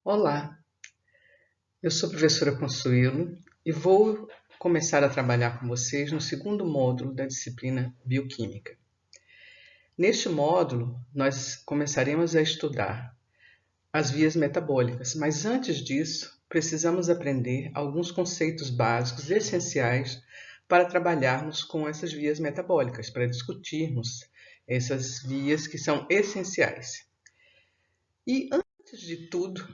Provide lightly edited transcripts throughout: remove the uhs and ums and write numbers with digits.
Olá, eu sou a professora Consuelo e vou começar a trabalhar com vocês no segundo módulo da disciplina Bioquímica. Neste módulo, nós começaremos a estudar as vias metabólicas, mas antes disso, precisamos aprender alguns conceitos básicos essenciais para trabalharmos com essas vias metabólicas, para discutirmos essas vias que são essenciais. E antes de tudo,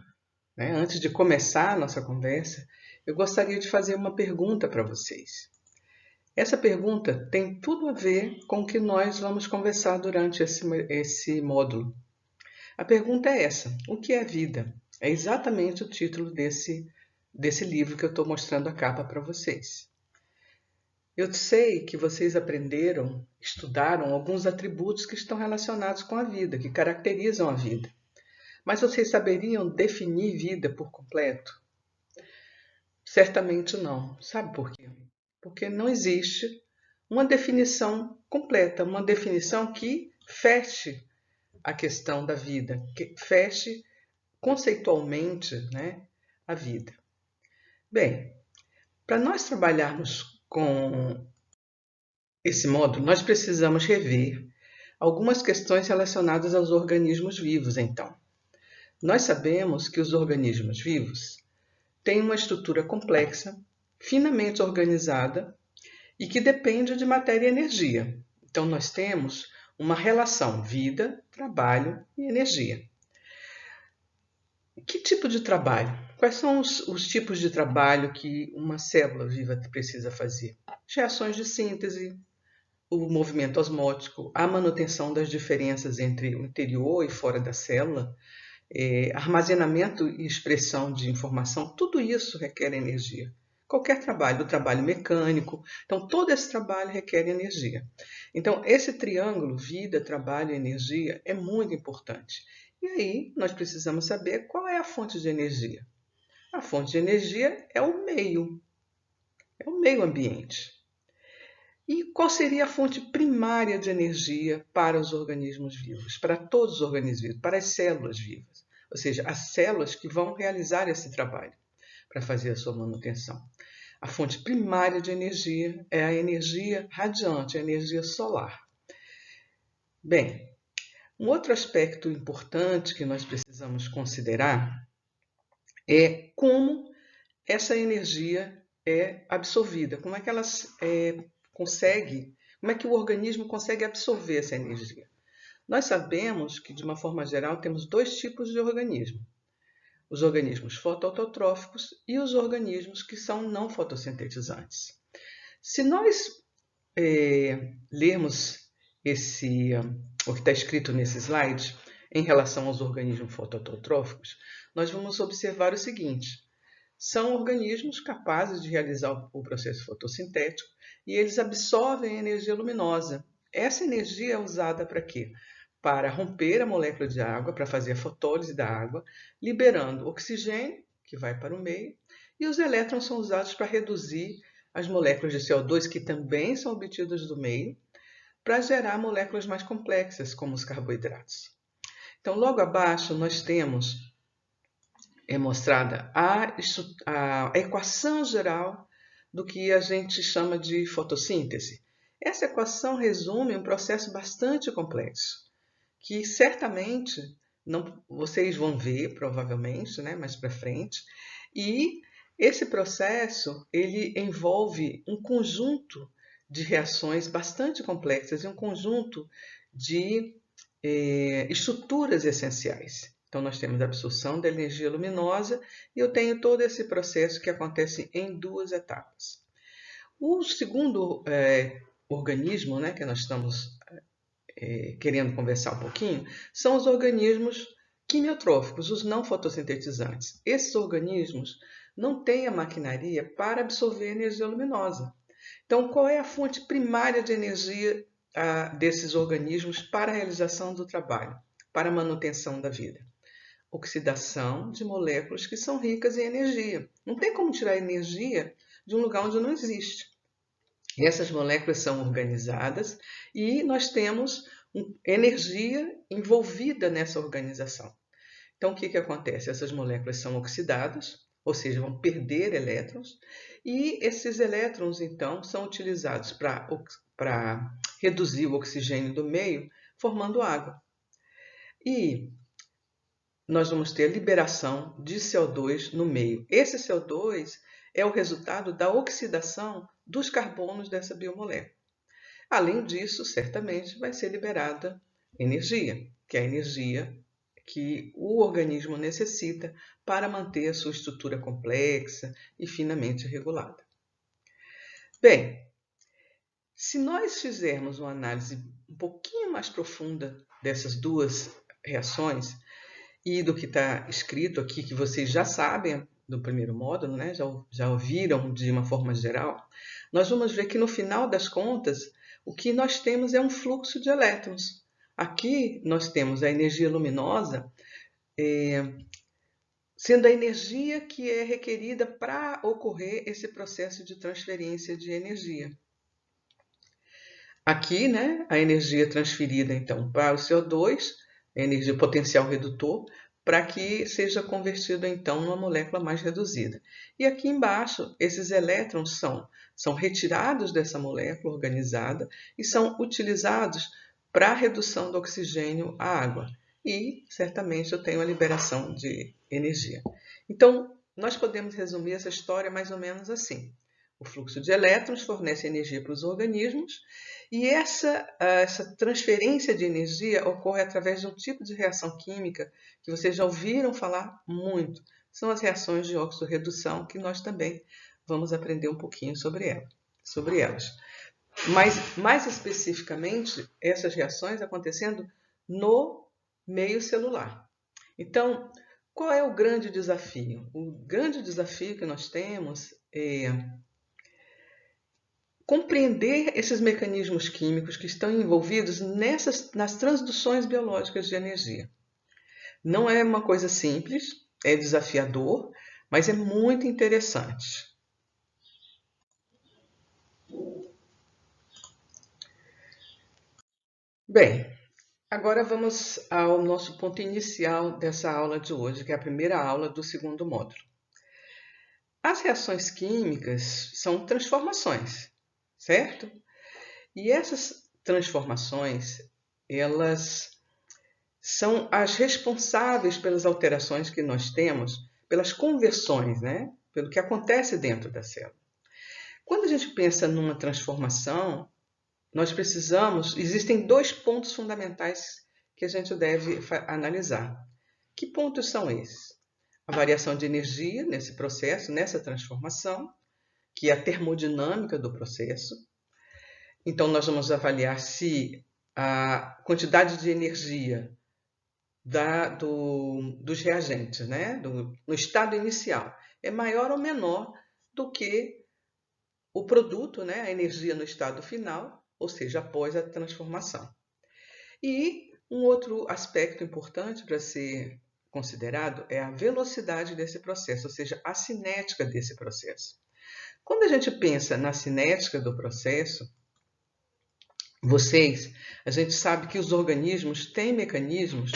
antes de começar a nossa conversa, eu gostaria de fazer uma pergunta para vocês. Essa pergunta tem tudo a ver com o que nós vamos conversar durante esse módulo. A pergunta é essa: o que é vida? É exatamente o título desse livro que eu estou mostrando a capa para vocês. Eu sei que vocês aprenderam, estudaram alguns atributos que estão relacionados com a vida, que caracterizam a vida. Mas vocês saberiam definir vida por completo? Certamente não. Sabe por quê? Porque não existe uma definição completa, uma definição que feche a questão da vida, que feche conceitualmente, a vida. Bem, para nós trabalharmos com esse módulo, nós precisamos rever algumas questões relacionadas aos organismos vivos, então. Nós sabemos que os organismos vivos têm uma estrutura complexa, finamente organizada e que depende de matéria e energia. Então, nós temos uma relação vida, trabalho e energia. Que tipo de trabalho? Quais são os tipos de trabalho que uma célula viva precisa fazer? Reações de síntese, o movimento osmótico, a manutenção das diferenças entre o interior e fora da célula, armazenamento e expressão de informação, tudo isso requer energia. Qualquer trabalho, o trabalho mecânico, então todo esse trabalho requer energia. Então esse triângulo, vida, trabalho e energia, é muito importante. E aí nós precisamos saber qual é a fonte de energia. A fonte de energia é o meio ambiente. E qual seria a fonte primária de energia para os organismos vivos, para todos os organismos vivos, para as células vivas? Ou seja, as células que vão realizar esse trabalho para fazer a sua manutenção. A fonte primária de energia é a energia radiante, a energia solar. Bem, um outro aspecto importante que nós precisamos considerar é como essa energia é absorvida, como é que ela como é que o organismo consegue absorver essa energia. Nós sabemos que, de uma forma geral, temos dois tipos de organismo. Os organismos fotoautotróficos e os organismos que são não fotossintetizantes. Se nós lermos o que está escrito nesse slide em relação aos organismos fotoautotróficos, nós vamos observar o seguinte: são organismos capazes de realizar o processo fotossintético e eles absorvem a energia luminosa. Essa energia é usada para quê? Para romper a molécula de água, para fazer a fotólise da água, liberando oxigênio, que vai para o meio, e os elétrons são usados para reduzir as moléculas de CO2, que também são obtidas do meio, para gerar moléculas mais complexas, como os carboidratos. Então, logo abaixo, nós temos mostrada a equação geral do que a gente chama de fotossíntese. Essa equação resume um processo bastante complexo, que certamente vocês vão ver, provavelmente, mais para frente, e esse processo ele envolve um conjunto de reações bastante complexas e um conjunto de estruturas essenciais. Então, nós temos a absorção da energia luminosa e eu tenho todo esse processo que acontece em duas etapas. O segundo organismo que nós estamos querendo conversar um pouquinho, são os organismos quimiotróficos, os não fotossintetizantes. Esses organismos não têm a maquinaria para absorver energia luminosa. Então, qual é a fonte primária de energia desses organismos para a realização do trabalho, para a manutenção da vida? Oxidação de moléculas que são ricas em energia. Não tem como tirar energia de um lugar onde não existe. Essas moléculas são organizadas e nós temos energia envolvida nessa organização. Então, o que que acontece? Essas moléculas são oxidadas, ou seja, vão perder elétrons, e esses elétrons, então, são utilizados para reduzir o oxigênio do meio, formando água. E nós vamos ter a liberação de CO2 no meio. Esse CO2 é o resultado da oxidação dos carbonos dessa biomolécula. Além disso, certamente vai ser liberada energia, que é a energia que o organismo necessita para manter a sua estrutura complexa e finamente regulada. Bem, se nós fizermos uma análise um pouquinho mais profunda dessas duas reações e do que está escrito aqui, que vocês já sabem do primeiro módulo, né? já ouviram de uma forma geral, nós vamos ver que no final das contas, o que nós temos é um fluxo de elétrons. Aqui nós temos a energia luminosa sendo a energia que é requerida para ocorrer esse processo de transferência de energia. Aqui, né, a energia transferida então para o CO2, a energia potencial redutor, para que seja convertido então numa molécula mais reduzida. E aqui embaixo, esses elétrons são retirados dessa molécula organizada e são utilizados para a redução do oxigênio à água. E, certamente, eu tenho a liberação de energia. Então, nós podemos resumir essa história mais ou menos assim. O fluxo de elétrons fornece energia para os organismos e essa transferência de energia ocorre através de um tipo de reação química que vocês já ouviram falar muito. São as reações de oxidorredução, que nós também vamos aprender um pouquinho sobre elas. Mas, mais especificamente, essas reações acontecendo no meio celular. Então, qual é o grande desafio? O grande desafio que nós temos é compreender esses mecanismos químicos que estão envolvidos nas transduções biológicas de energia. Não é uma coisa simples, é desafiador, mas é muito interessante. Bem, agora vamos ao nosso ponto inicial dessa aula de hoje, que é a primeira aula do segundo módulo. As reações químicas são transformações, certo? E essas transformações, elas são as responsáveis pelas alterações que nós temos, pelas conversões, né? Pelo que acontece dentro da célula. Quando a gente pensa numa transformação, existem dois pontos fundamentais que a gente deve analisar. Que pontos são esses? A variação de energia nesse processo, nessa transformação, que é a termodinâmica do processo. Então, nós vamos avaliar se a quantidade de energia dos reagentes, né, no estado inicial, é maior ou menor do que o produto, né, a energia no estado final, ou seja, após a transformação. E um outro aspecto importante para ser considerado é a velocidade desse processo, ou seja, a cinética desse processo. Quando a gente pensa na cinética do processo, a gente sabe que os organismos têm mecanismos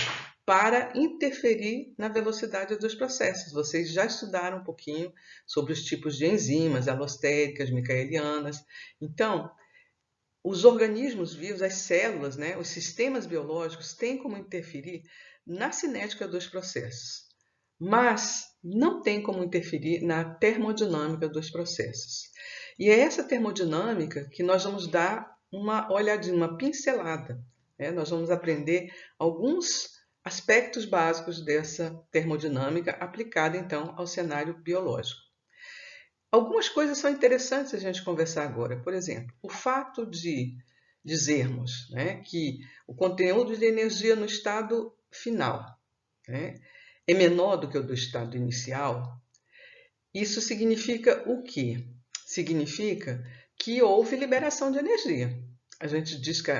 para interferir na velocidade dos processos. Vocês já estudaram um pouquinho sobre os tipos de enzimas, alostéricas, micaelianas. Então, os organismos vivos, as células, né, os sistemas biológicos têm como interferir na cinética dos processos, mas não tem como interferir na termodinâmica dos processos. E é essa termodinâmica que nós vamos dar uma olhadinha, uma pincelada, né? Nós vamos aprender alguns aspectos básicos dessa termodinâmica aplicada, então, ao cenário biológico. Algumas coisas são interessantes a gente conversar agora. Por exemplo, o fato de dizermos, né, que o conteúdo de energia no estado final, né, é menor do que o do estado inicial. Isso significa o quê? Significa que houve liberação de energia. A gente diz que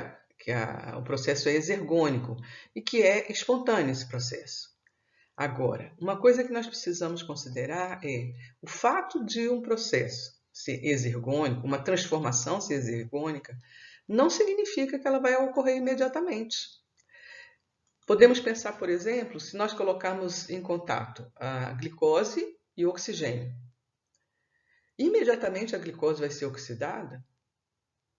o processo é exergônico e que é espontâneo esse processo. Agora, uma coisa que nós precisamos considerar é o fato de um processo ser exergônico, uma transformação ser exergônica, não significa que ela vai ocorrer imediatamente. Podemos pensar, por exemplo, se nós colocarmos em contato a glicose e o oxigênio. Imediatamente a glicose vai ser oxidada?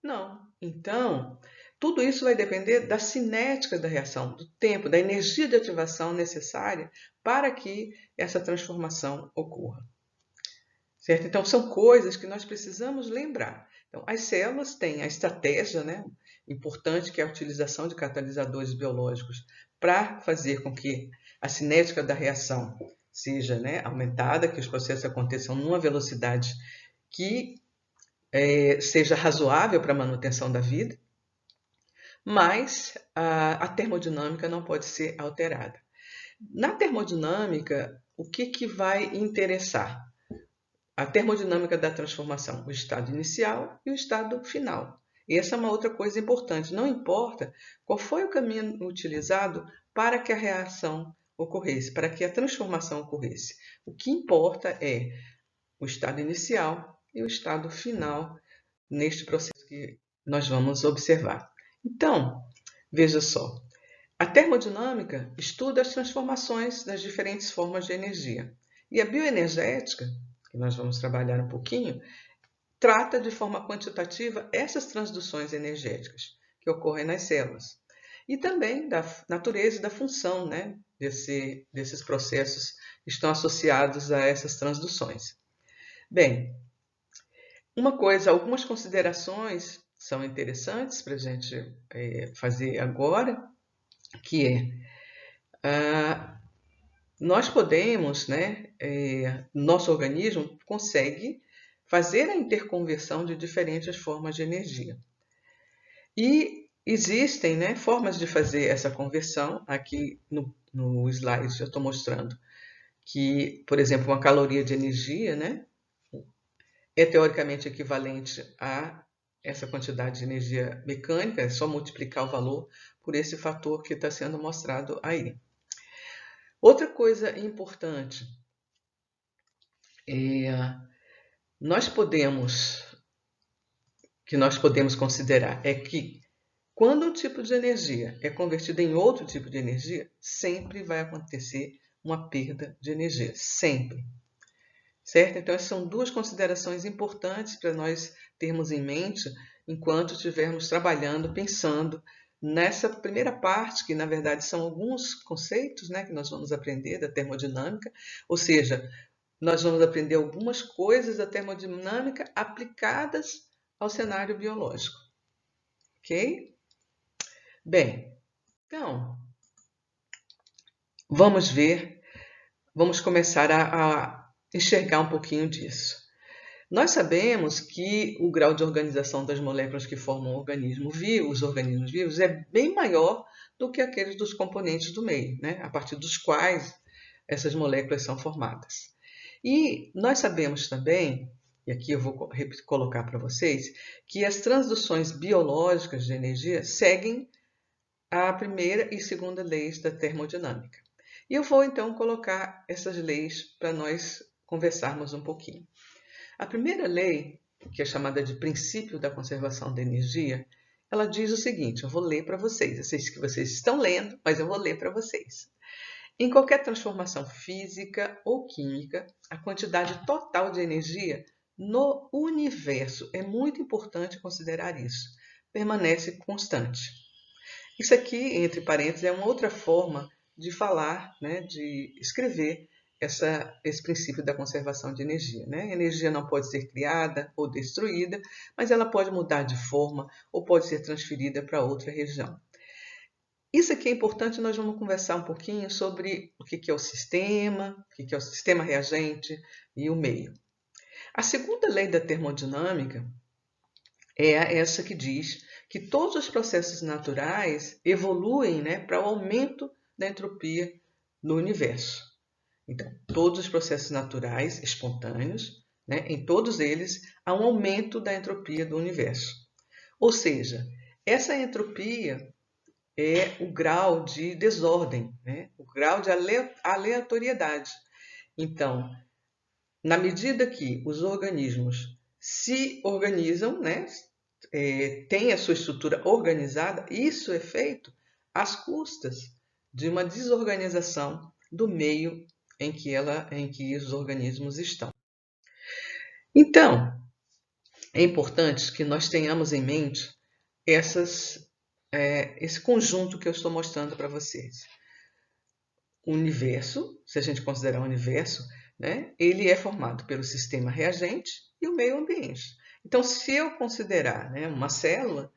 Não. Então, tudo isso vai depender da cinética da reação, do tempo, da energia de ativação necessária para que essa transformação ocorra. Certo? Então, são coisas que nós precisamos lembrar. Então, as células têm a estratégia, né, importante, que é a utilização de catalisadores biológicos para fazer com que a cinética da reação seja, né, aumentada, que os processos aconteçam numa velocidade que seja razoável para a manutenção da vida, mas a termodinâmica não pode ser alterada. Na termodinâmica, o que vai interessar? A termodinâmica da transformação, o estado inicial e o estado final. E essa é uma outra coisa importante. Não importa qual foi o caminho utilizado para que a reação ocorresse, para que a transformação ocorresse. O que importa é o estado inicial e o estado final neste processo que nós vamos observar. Então, veja só, a termodinâmica estuda as transformações das diferentes formas de energia. E a bioenergética, que nós vamos trabalhar um pouquinho, trata de forma quantitativa essas transduções energéticas que ocorrem nas células. E também da natureza e da função, né, desses processos que estão associados a essas transduções. Bem, algumas considerações são interessantes para a gente fazer agora, que nós podemos, né, nosso organismo consegue fazer a interconversão de diferentes formas de energia. E existem, né, formas de fazer essa conversão. Aqui no slide eu estou mostrando que, por exemplo, uma caloria de energia, né, é teoricamente equivalente a essa quantidade de energia mecânica, é só multiplicar o valor por esse fator que está sendo mostrado aí. Outra coisa importante, nós podemos considerar é que quando um tipo de energia é convertido em outro tipo de energia, sempre vai acontecer uma perda de energia, sempre. Certo? Então, essas são duas considerações importantes para nós termos em mente enquanto estivermos trabalhando, pensando nessa primeira parte, que na verdade são alguns conceitos, né, que nós vamos aprender da termodinâmica, ou seja, nós vamos aprender algumas coisas da termodinâmica aplicadas ao cenário biológico. Ok? Bem, então, vamos começar a enxergar um pouquinho disso. Nós sabemos que o grau de organização das moléculas que formam os organismos vivos, é bem maior do que aqueles dos componentes do meio, né? A partir dos quais essas moléculas são formadas. E nós sabemos também, e aqui eu vou colocar para vocês, que as transduções biológicas de energia seguem a primeira e segunda leis da termodinâmica. E eu vou então colocar essas leis para nós conversarmos um pouquinho. A primeira lei, que é chamada de princípio da conservação da energia, ela diz o seguinte, eu vou ler para vocês. Eu sei que vocês estão lendo, mas eu vou ler para vocês. Em qualquer transformação física ou química, a quantidade total de energia no universo, é muito importante considerar isso, permanece constante. Isso aqui, entre parênteses, é uma outra forma de falar, né, de escrever esse princípio da conservação de energia. Né? A energia não pode ser criada ou destruída, mas ela pode mudar de forma ou pode ser transferida para outra região. Isso aqui é importante, nós vamos conversar um pouquinho sobre o que é o sistema reagente e o meio. A segunda lei da termodinâmica é essa que diz que todos os processos naturais evoluem, né, para o aumento da entropia no universo. Então, todos os processos naturais, espontâneos, né, em todos eles há um aumento da entropia do universo. Ou seja, essa entropia é o grau de desordem, né, o grau de aleatoriedade. Então, na medida que os organismos se organizam, né, têm a sua estrutura organizada, isso é feito às custas de uma desorganização do meio em que os organismos estão. Então, é importante que nós tenhamos em mente esse conjunto que eu estou mostrando para vocês. O universo, se a gente considerar o universo, né, ele é formado pelo sistema reagente e o meio ambiente. Então, se eu considerar, né, uma célula,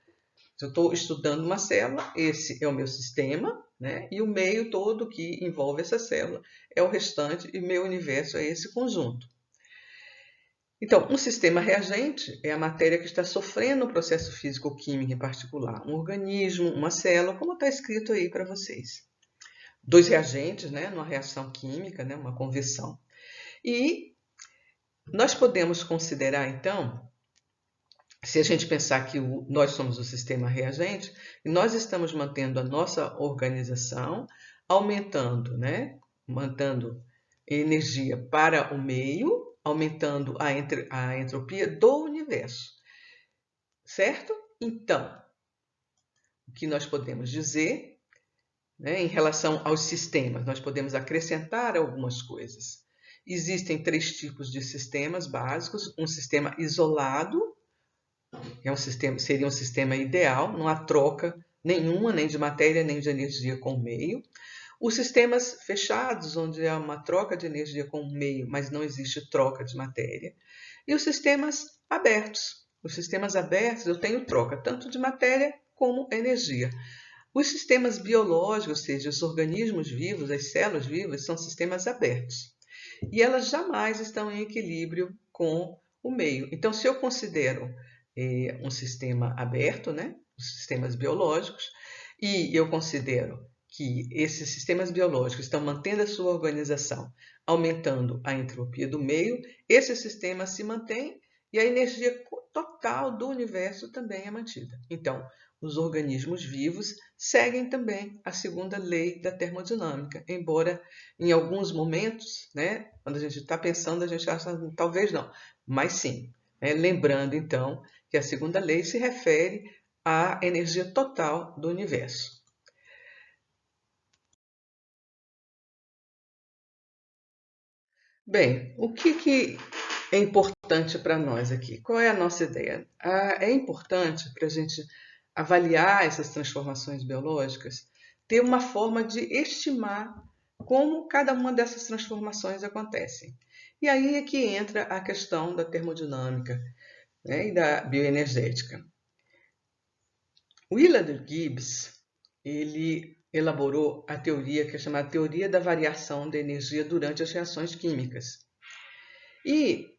se eu estou estudando uma célula, esse é o meu sistema, né, e o meio todo que envolve essa célula é o restante, e meu universo é esse conjunto. Então, um sistema reagente é a matéria que está sofrendo um processo físico-químico em particular, um organismo, uma célula, como está escrito aí para vocês. Dois reagentes, né, numa reação química, né, uma conversão. E nós podemos considerar, então, se a gente pensar que nós somos o sistema reagente, e nós estamos mantendo a nossa organização, aumentando, né, mantendo energia para o meio, aumentando a entropia do universo. Certo? Então, o que nós podemos dizer, né, em relação aos sistemas, nós podemos acrescentar algumas coisas. Existem 3 tipos de sistemas básicos: um sistema isolado, que seria um sistema ideal, não há troca nenhuma, nem de matéria, nem de energia com o meio. Os sistemas fechados, onde há uma troca de energia com o meio, mas não existe troca de matéria. E os sistemas abertos. Os sistemas abertos, eu tenho troca tanto de matéria como energia. Os sistemas biológicos, ou seja, os organismos vivos, as células vivas, são sistemas abertos. E elas jamais estão em equilíbrio com o meio. Então, se eu considero um sistema aberto, né, os sistemas biológicos, e eu considero que esses sistemas biológicos estão mantendo a sua organização, aumentando a entropia do meio, esse sistema se mantém e a energia total do universo também é mantida. Então, os organismos vivos seguem também a segunda lei da termodinâmica, embora em alguns momentos, né, quando a gente está pensando, a gente acha talvez não, mas sim. Lembrando, então, que a segunda lei se refere à energia total do universo. Bem, o que é importante para nós aqui? Qual é a nossa ideia? É importante para a gente avaliar essas transformações biológicas, ter uma forma de estimar como cada uma dessas transformações acontecem. E aí é que entra a questão da termodinâmica, né, e da bioenergética. Willard Gibbs, ele elaborou a teoria que é chamada teoria da variação da energia durante as reações químicas. E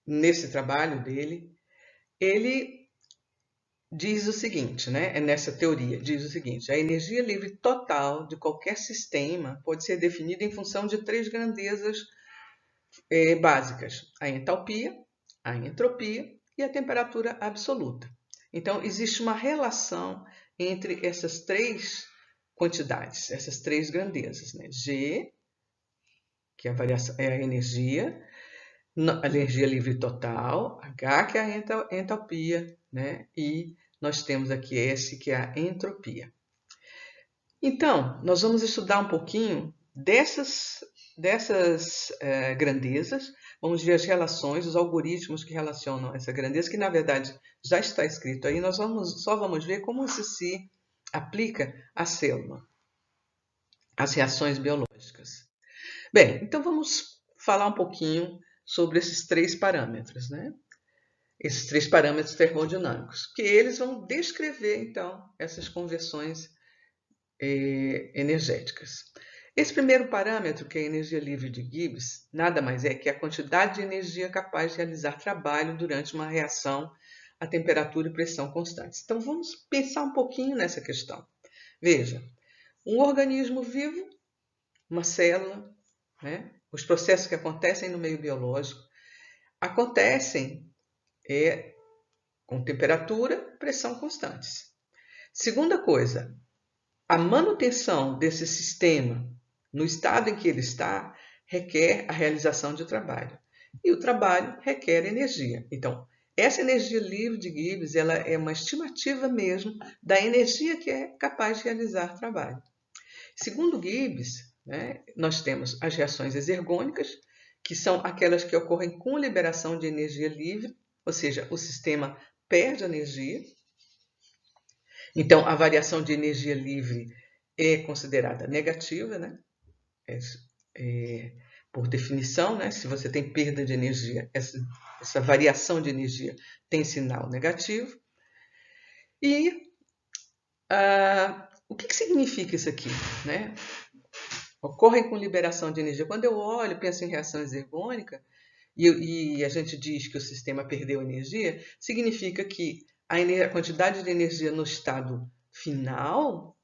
nesse trabalho dele, ele diz o seguinte, né? Nessa teoria, diz o seguinte: a energia livre total de qualquer sistema pode ser definida em função de 3 grandezas básicas: a entalpia, a entropia e a temperatura absoluta. Então, existe uma relação entre essas 3 quantidades, essas 3 grandezas, né? G, que é a energia livre total, H, que é a entalpia, né? E nós temos aqui S, que é a entropia. Então, nós vamos estudar um pouquinho dessas grandezas, vamos ver as relações, os algoritmos que relacionam essa grandeza, que na verdade já está escrito aí, nós só vamos ver como isso se aplica à célula, às reações biológicas. Bem, então vamos falar um pouquinho sobre esses 3 parâmetros, né? Esses 3 parâmetros termodinâmicos, que eles vão descrever, então, essas conversões energéticas. Esse primeiro parâmetro, que é a energia livre de Gibbs, nada mais é que a quantidade de energia capaz de realizar trabalho durante uma reação a temperatura e pressão constantes. Então, vamos pensar um pouquinho nessa questão. Veja, um organismo vivo, uma célula, né? Os processos que acontecem no meio biológico acontecem com temperatura e pressão constantes. Segunda coisa, a manutenção desse sistema no estado em que ele está requer a realização de trabalho. E o trabalho requer energia. Então, essa energia livre de Gibbs, ela é uma estimativa mesmo da energia que é capaz de realizar trabalho. Segundo Gibbs, né, nós temos as reações exergônicas, que são aquelas que ocorrem com liberação de energia livre, ou seja, o sistema perde energia. Então, a variação de energia livre é considerada negativa, né? Por definição, né? Se você tem perda de energia, essa variação de energia tem sinal negativo. E o que significa isso aqui, né? Ocorrem com liberação de energia. Quando eu olho, penso em reação exergônica, e a gente diz que o sistema perdeu energia, significa que a quantidade de energia no estado final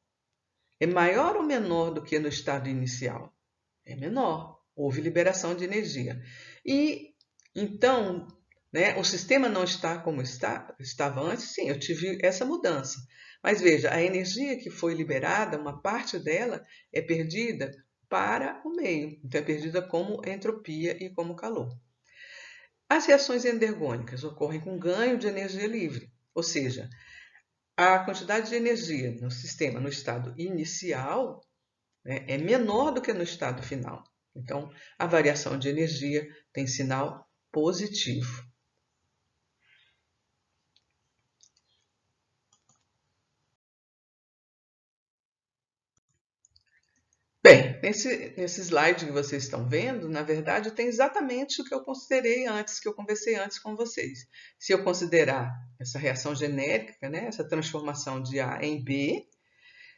é maior ou menor do que no estado inicial? É menor. Houve liberação de energia. E então, né, o sistema não está como estava antes? Sim, eu tive essa mudança. Mas veja, a energia que foi liberada, uma parte dela é perdida para o meio. Então, é perdida como entropia e como calor. As reações endergônicas ocorrem com ganho de energia livre, ou seja, a quantidade de energia no sistema no estado inicial, né, é menor do que no estado final. Então, a variação de energia tem sinal positivo. Bem, nesse slide que vocês estão vendo, na verdade, tem exatamente o que eu considerei antes, que eu conversei antes com vocês. Se eu considerar essa reação genérica, né, essa transformação de A em B,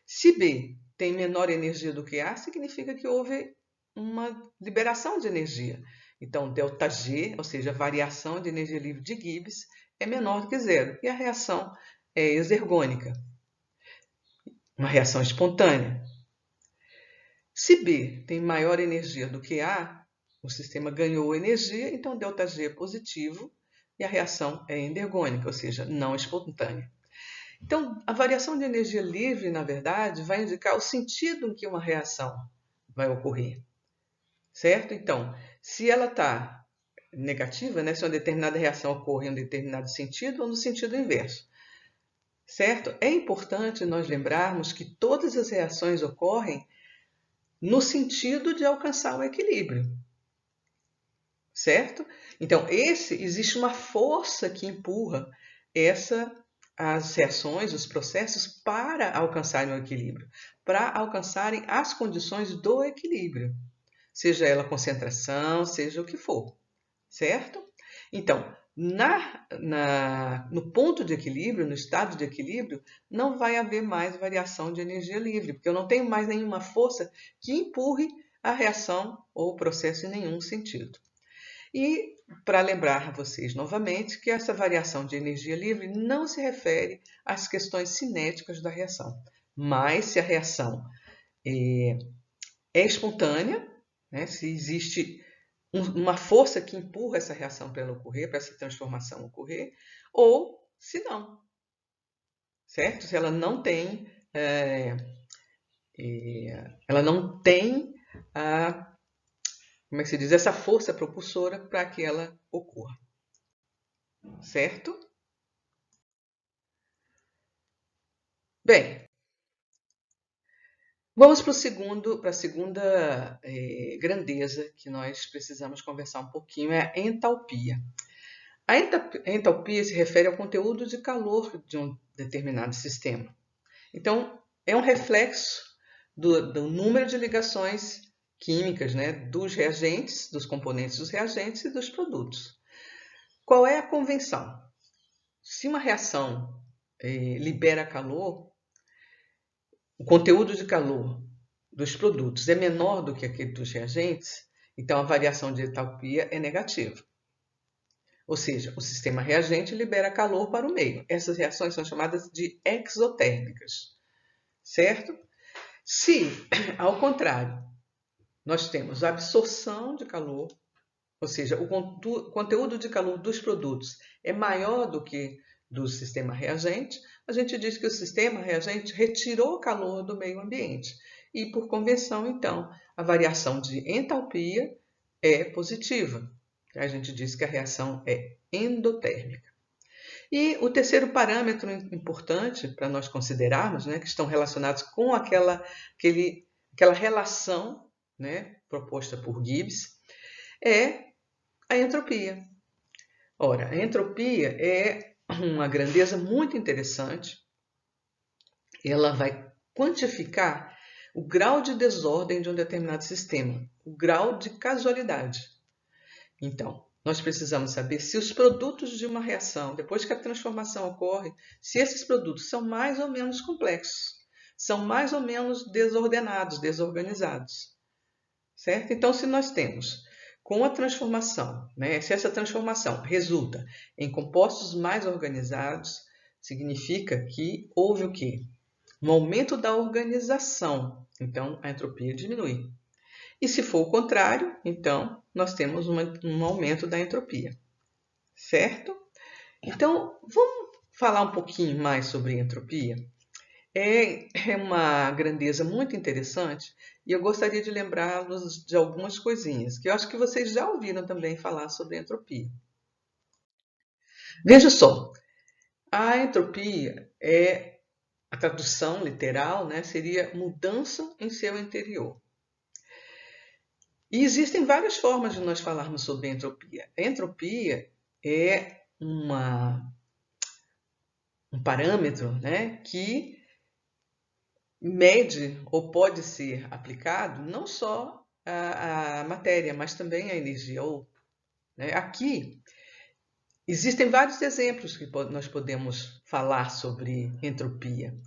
se B tem menor energia do que A, significa que houve uma liberação de energia. Então, ΔG, ou seja, a variação de energia livre de Gibbs, é menor do que zero. E a reação é exergônica, uma reação espontânea. Se B tem maior energia do que A, o sistema ganhou energia, então ΔG é positivo e a reação é endergônica, ou seja, não espontânea. Então, a variação de energia livre, na verdade, vai indicar o sentido em que uma reação vai ocorrer, certo? Então, se ela está negativa, né, se uma determinada reação ocorre em um determinado sentido ou no sentido inverso, certo? É importante nós lembrarmos que todas as reações ocorrem no sentido de alcançar o equilíbrio, certo? Então, existe uma força que empurra as reações, os processos para alcançarem o equilíbrio, para alcançarem as condições do equilíbrio, seja ela concentração, seja o que for, certo? Então, no ponto de equilíbrio, no estado de equilíbrio, não vai haver mais variação de energia livre, porque eu não tenho mais nenhuma força que empurre a reação ou o processo em nenhum sentido. E para lembrar a vocês novamente que essa variação de energia livre não se refere às questões cinéticas da reação, mas se a reação é espontânea, né, se existe uma força que empurra essa reação para ela ocorrer, para essa transformação ocorrer, ou se não, certo? Se ela não tem, como é que se diz, essa força propulsora para que ela ocorra, certo? Bem, vamos para a segunda grandeza que nós precisamos conversar um pouquinho, é a entalpia. A entalpia se refere ao conteúdo de calor de um determinado sistema. Então, é um reflexo do número de ligações químicas, né, dos reagentes, dos componentes dos reagentes e dos produtos. Qual é a convenção? Se uma reação libera calor, o conteúdo de calor dos produtos é menor do que aquele dos reagentes, então a variação de entalpia é negativa. Ou seja, o sistema reagente libera calor para o meio. Essas reações são chamadas de exotérmicas, certo? Se, ao contrário, nós temos a absorção de calor, ou seja, o conteúdo de calor dos produtos é maior do que do sistema reagente, a gente diz que o sistema reagente retirou calor do meio ambiente. E, por convenção, então, a variação de entalpia é positiva. A gente diz que a reação é endotérmica. E o terceiro parâmetro importante para nós considerarmos, né, que estão relacionados com aquele aquela relação, né, proposta por Gibbs, é a entropia. Ora, a entropia é uma grandeza muito interessante. Ela vai quantificar o grau de desordem de um determinado sistema, o grau de casualidade. Então, nós precisamos saber se os produtos de uma reação, depois que a transformação ocorre, se esses produtos são mais ou menos complexos, são mais ou menos desordenados, desorganizados, certo? Então, se nós temos com a transformação, né, se essa transformação resulta em compostos mais organizados, significa que houve o quê? Um aumento da organização, então a entropia diminui. E se for o contrário, então nós temos um aumento da entropia, certo? Então, vamos falar um pouquinho mais sobre entropia? É uma grandeza muito interessante e eu gostaria de lembrá-los de algumas coisinhas, que eu acho que vocês já ouviram também falar sobre entropia. Veja só, a entropia é a tradução literal, né, seria mudança em seu interior. E existem várias formas de nós falarmos sobre entropia. A entropia é um parâmetro, né, que mede ou pode ser aplicado não só à matéria, mas também à energia. Né, aqui existem vários exemplos que nós podemos falar sobre entropia.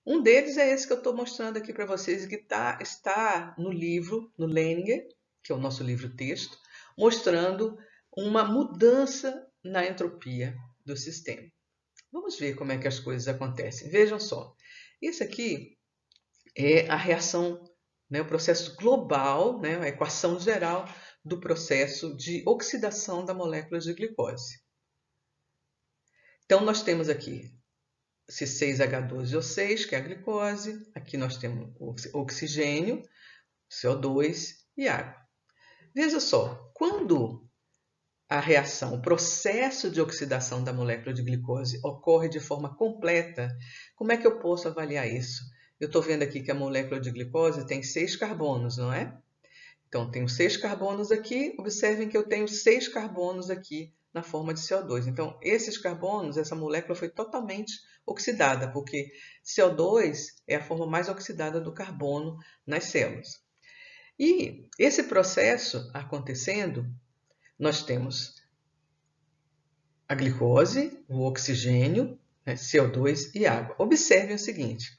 Um deles é esse que eu estou mostrando aqui para vocês, que está no livro, no Leninger, que é o nosso livro-texto, mostrando uma mudança na entropia do sistema. Vamos ver como é que as coisas acontecem. Vejam só, isso aqui é a reação, né, o processo global, né, a equação geral do processo de oxidação da molécula de glicose. Então, nós temos aqui C6H12O6, que é a glicose. Aqui nós temos oxigênio, CO2 e água. Veja só, quando a reação, o processo de oxidação da molécula de glicose ocorre de forma completa, como é que eu posso avaliar isso? Eu estou vendo aqui que a molécula de glicose tem 6 carbonos, não é? Então, tenho 6 carbonos aqui. Observem que eu tenho 6 carbonos aqui na forma de CO2. Então, esses carbonos, essa molécula foi totalmente oxidada, porque CO2 é a forma mais oxidada do carbono nas células. E esse processo acontecendo, nós temos a glicose, o oxigênio, né, CO2 e água. Observem o seguinte,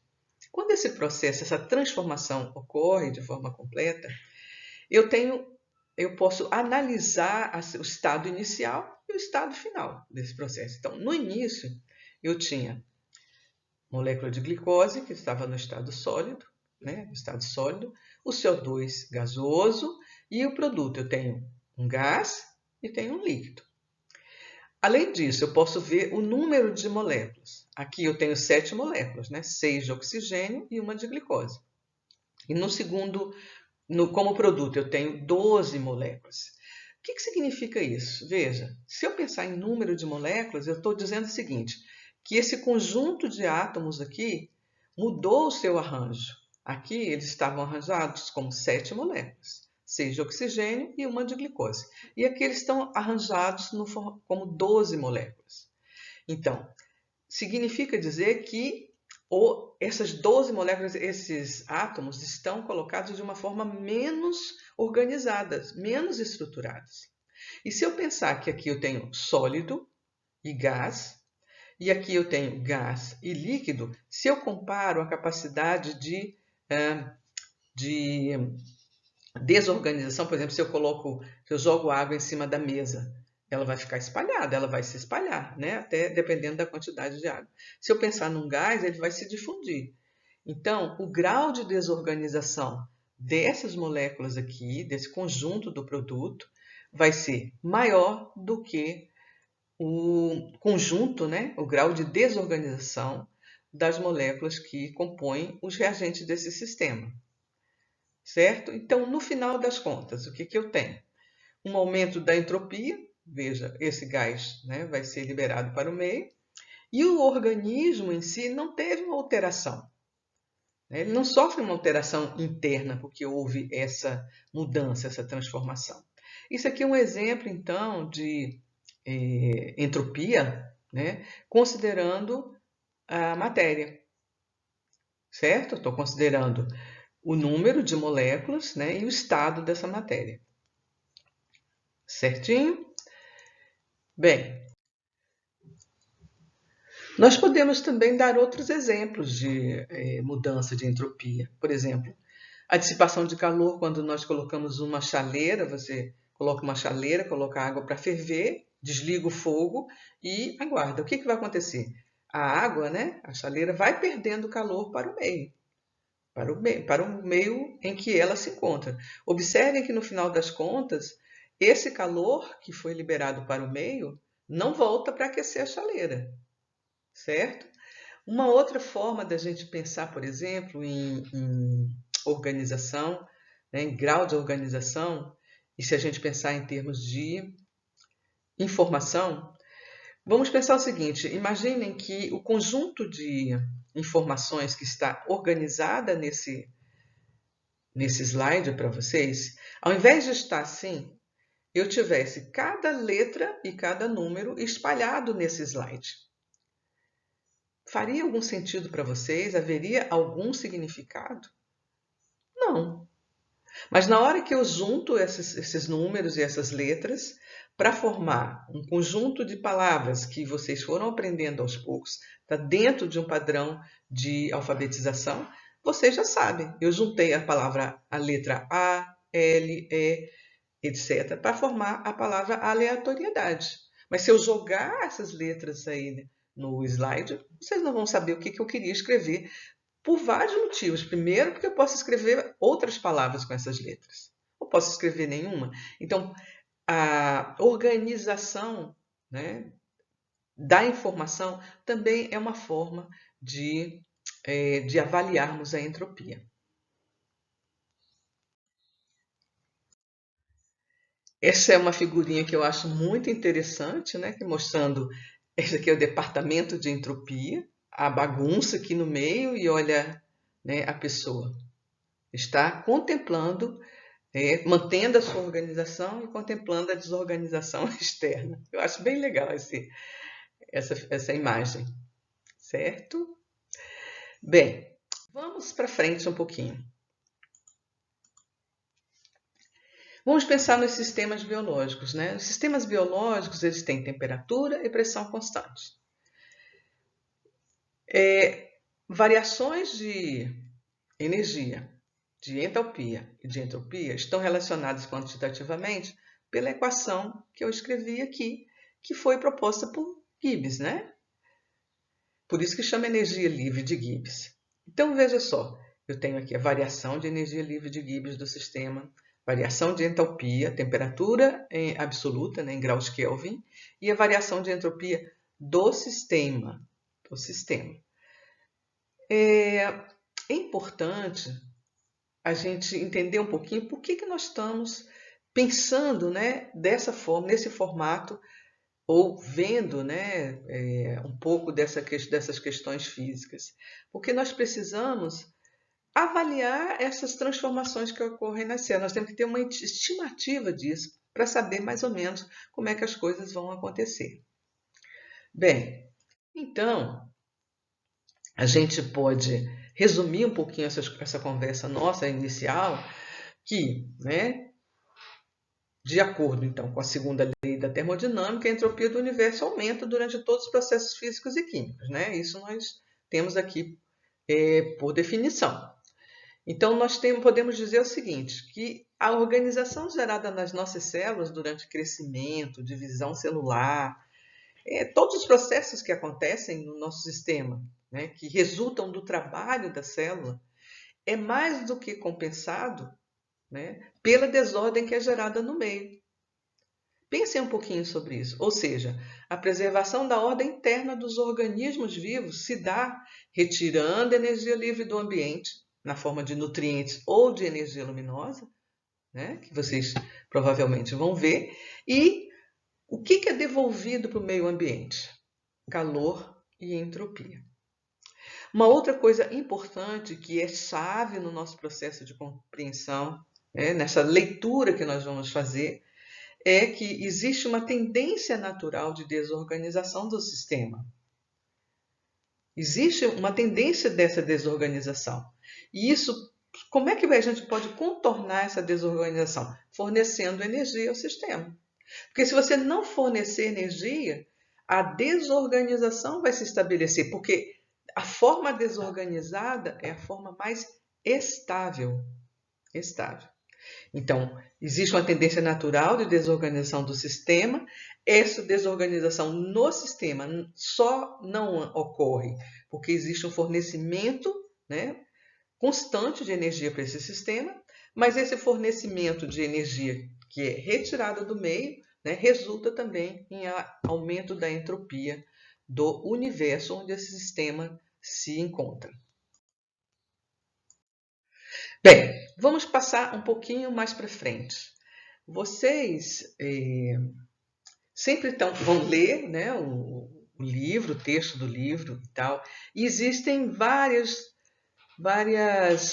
quando esse processo, essa transformação ocorre de forma completa, eu posso analisar o estado inicial e o estado final desse processo. Então, no início, eu tinha molécula de glicose, que estava no estado sólido, né, o CO2 gasoso e o produto. Eu tenho um gás e tenho um líquido. Além disso, eu posso ver o número de moléculas. Aqui eu tenho 7 moléculas, né, 6 de oxigênio e uma de glicose. E no segundo, como produto, eu tenho 12 moléculas. O que significa isso? Veja, se eu pensar em número de moléculas, eu estou dizendo o seguinte, que esse conjunto de átomos aqui mudou o seu arranjo. Aqui eles estavam arranjados como 7 moléculas, 6 de oxigênio e uma de glicose. E aqui eles estão arranjados como 12 moléculas. Então, significa dizer que essas 12 moléculas, esses átomos, estão colocados de uma forma menos organizada, menos estruturadas. E se eu pensar que aqui eu tenho sólido e gás, e aqui eu tenho gás e líquido, se eu comparo a capacidade de desorganização, por exemplo, se eu jogo água em cima da mesa, ela vai ficar espalhada, ela vai se espalhar, né? Até dependendo da quantidade de água. Se eu pensar num gás, ele vai se difundir. Então, o grau de desorganização dessas moléculas aqui, desse conjunto do produto, vai ser maior do que o conjunto, né? O grau de desorganização das moléculas que compõem os reagentes desse sistema. Certo? Então, no final das contas, o que eu tenho? Um aumento da entropia, veja, esse gás, né, vai ser liberado para o meio, e o organismo em si não teve uma alteração. Ele não sofre uma alteração interna porque houve essa mudança, essa transformação. Isso aqui é um exemplo, então, de entropia, né, considerando a matéria, certo? Estou considerando o número de moléculas, né, e o estado dessa matéria. Certinho? Bem, nós podemos também dar outros exemplos de mudança de entropia. Por exemplo, a dissipação de calor quando nós colocamos uma chaleira, você coloca uma chaleira, coloca água para ferver, desliga o fogo e aguarda. O que vai acontecer? A água, né, a chaleira, vai perdendo calor para o meio. Para o meio em que ela se encontra. Observem que no final das contas, esse calor que foi liberado para o meio não volta para aquecer a chaleira, certo? Uma outra forma da gente pensar, por exemplo, em organização, né, em grau de organização, e se a gente pensar em termos de informação, vamos pensar o seguinte: imaginem que o conjunto de informações que está organizada nesse slide para vocês, ao invés de estar assim, eu tivesse cada letra e cada número espalhado nesse slide. Faria algum sentido para vocês? Haveria algum significado? Não. Mas na hora que eu junto esses números e essas letras para formar um conjunto de palavras que vocês foram aprendendo aos poucos, está dentro de um padrão de alfabetização, vocês já sabem. Eu juntei a letra A, L, E, etc., para formar a palavra aleatoriedade. Mas se eu jogar essas letras aí no slide, vocês não vão saber o que eu queria escrever, por vários motivos. Primeiro, porque eu posso escrever outras palavras com essas letras. Ou posso escrever nenhuma. Então, a organização, né, da informação também é uma forma de avaliarmos a entropia. Essa é uma figurinha que eu acho muito interessante, né, mostrando, esse aqui é o departamento de entropia, a bagunça aqui no meio, e olha, né, a pessoa está contemplando, mantendo a sua organização e contemplando a desorganização externa. Eu acho bem legal essa imagem, certo? Bem, vamos para frente um pouquinho. Vamos pensar nos sistemas biológicos, né? Os sistemas biológicos, eles têm temperatura e pressão constantes. Variações de energia, de entalpia e de entropia estão relacionadas quantitativamente pela equação que eu escrevi aqui, que foi proposta por Gibbs, né? Por isso que chama energia livre de Gibbs. Então, veja só, eu tenho aqui a variação de energia livre de Gibbs do sistema, variação de entalpia, temperatura absoluta, né, em graus Kelvin, e a variação de entropia do sistema. É importante a gente entender um pouquinho por que nós estamos pensando, né, dessa forma, nesse formato, ou vendo, né, um pouco dessas questões físicas. Porque nós precisamos avaliar essas transformações que ocorrem na célula. Nós temos que ter uma estimativa disso para saber mais ou menos como é que as coisas vão acontecer. Bem, então, a gente pode resumir um pouquinho essa conversa nossa inicial, que, né, de acordo então com a segunda lei da termodinâmica, a entropia do universo aumenta durante todos os processos físicos e químicos, né? Isso nós temos aqui por definição. Então, nós podemos dizer o seguinte, que a organização gerada nas nossas células durante crescimento, divisão celular, todos os processos que acontecem no nosso sistema, né, que resultam do trabalho da célula, é mais do que compensado, né, pela desordem que é gerada no meio. Pensem um pouquinho sobre isso. Ou seja, a preservação da ordem interna dos organismos vivos se dá retirando energia livre do ambiente, na forma de nutrientes ou de energia luminosa, né, que vocês provavelmente vão ver, e o que é devolvido para o meio ambiente? Calor e entropia. Uma outra coisa importante que é chave no nosso processo de compreensão, nessa leitura que nós vamos fazer, é que existe uma tendência natural de desorganização do sistema. Existe uma tendência dessa desorganização. E isso, como é que a gente pode contornar essa desorganização? Fornecendo energia ao sistema. Porque se você não fornecer energia, a desorganização vai se estabelecer, porque a forma desorganizada é a forma mais estável. Então, existe uma tendência natural de desorganização do sistema. Essa desorganização no sistema só não ocorre porque existe um fornecimento, constante de energia para esse sistema, mas esse fornecimento de energia que é retirado do meio, resulta também em aumento da entropia do universo onde esse sistema se encontra. Bem, vamos passar um pouquinho mais para frente. Vocês sempre vão ler o livro, o texto do livro e tal, e existem várias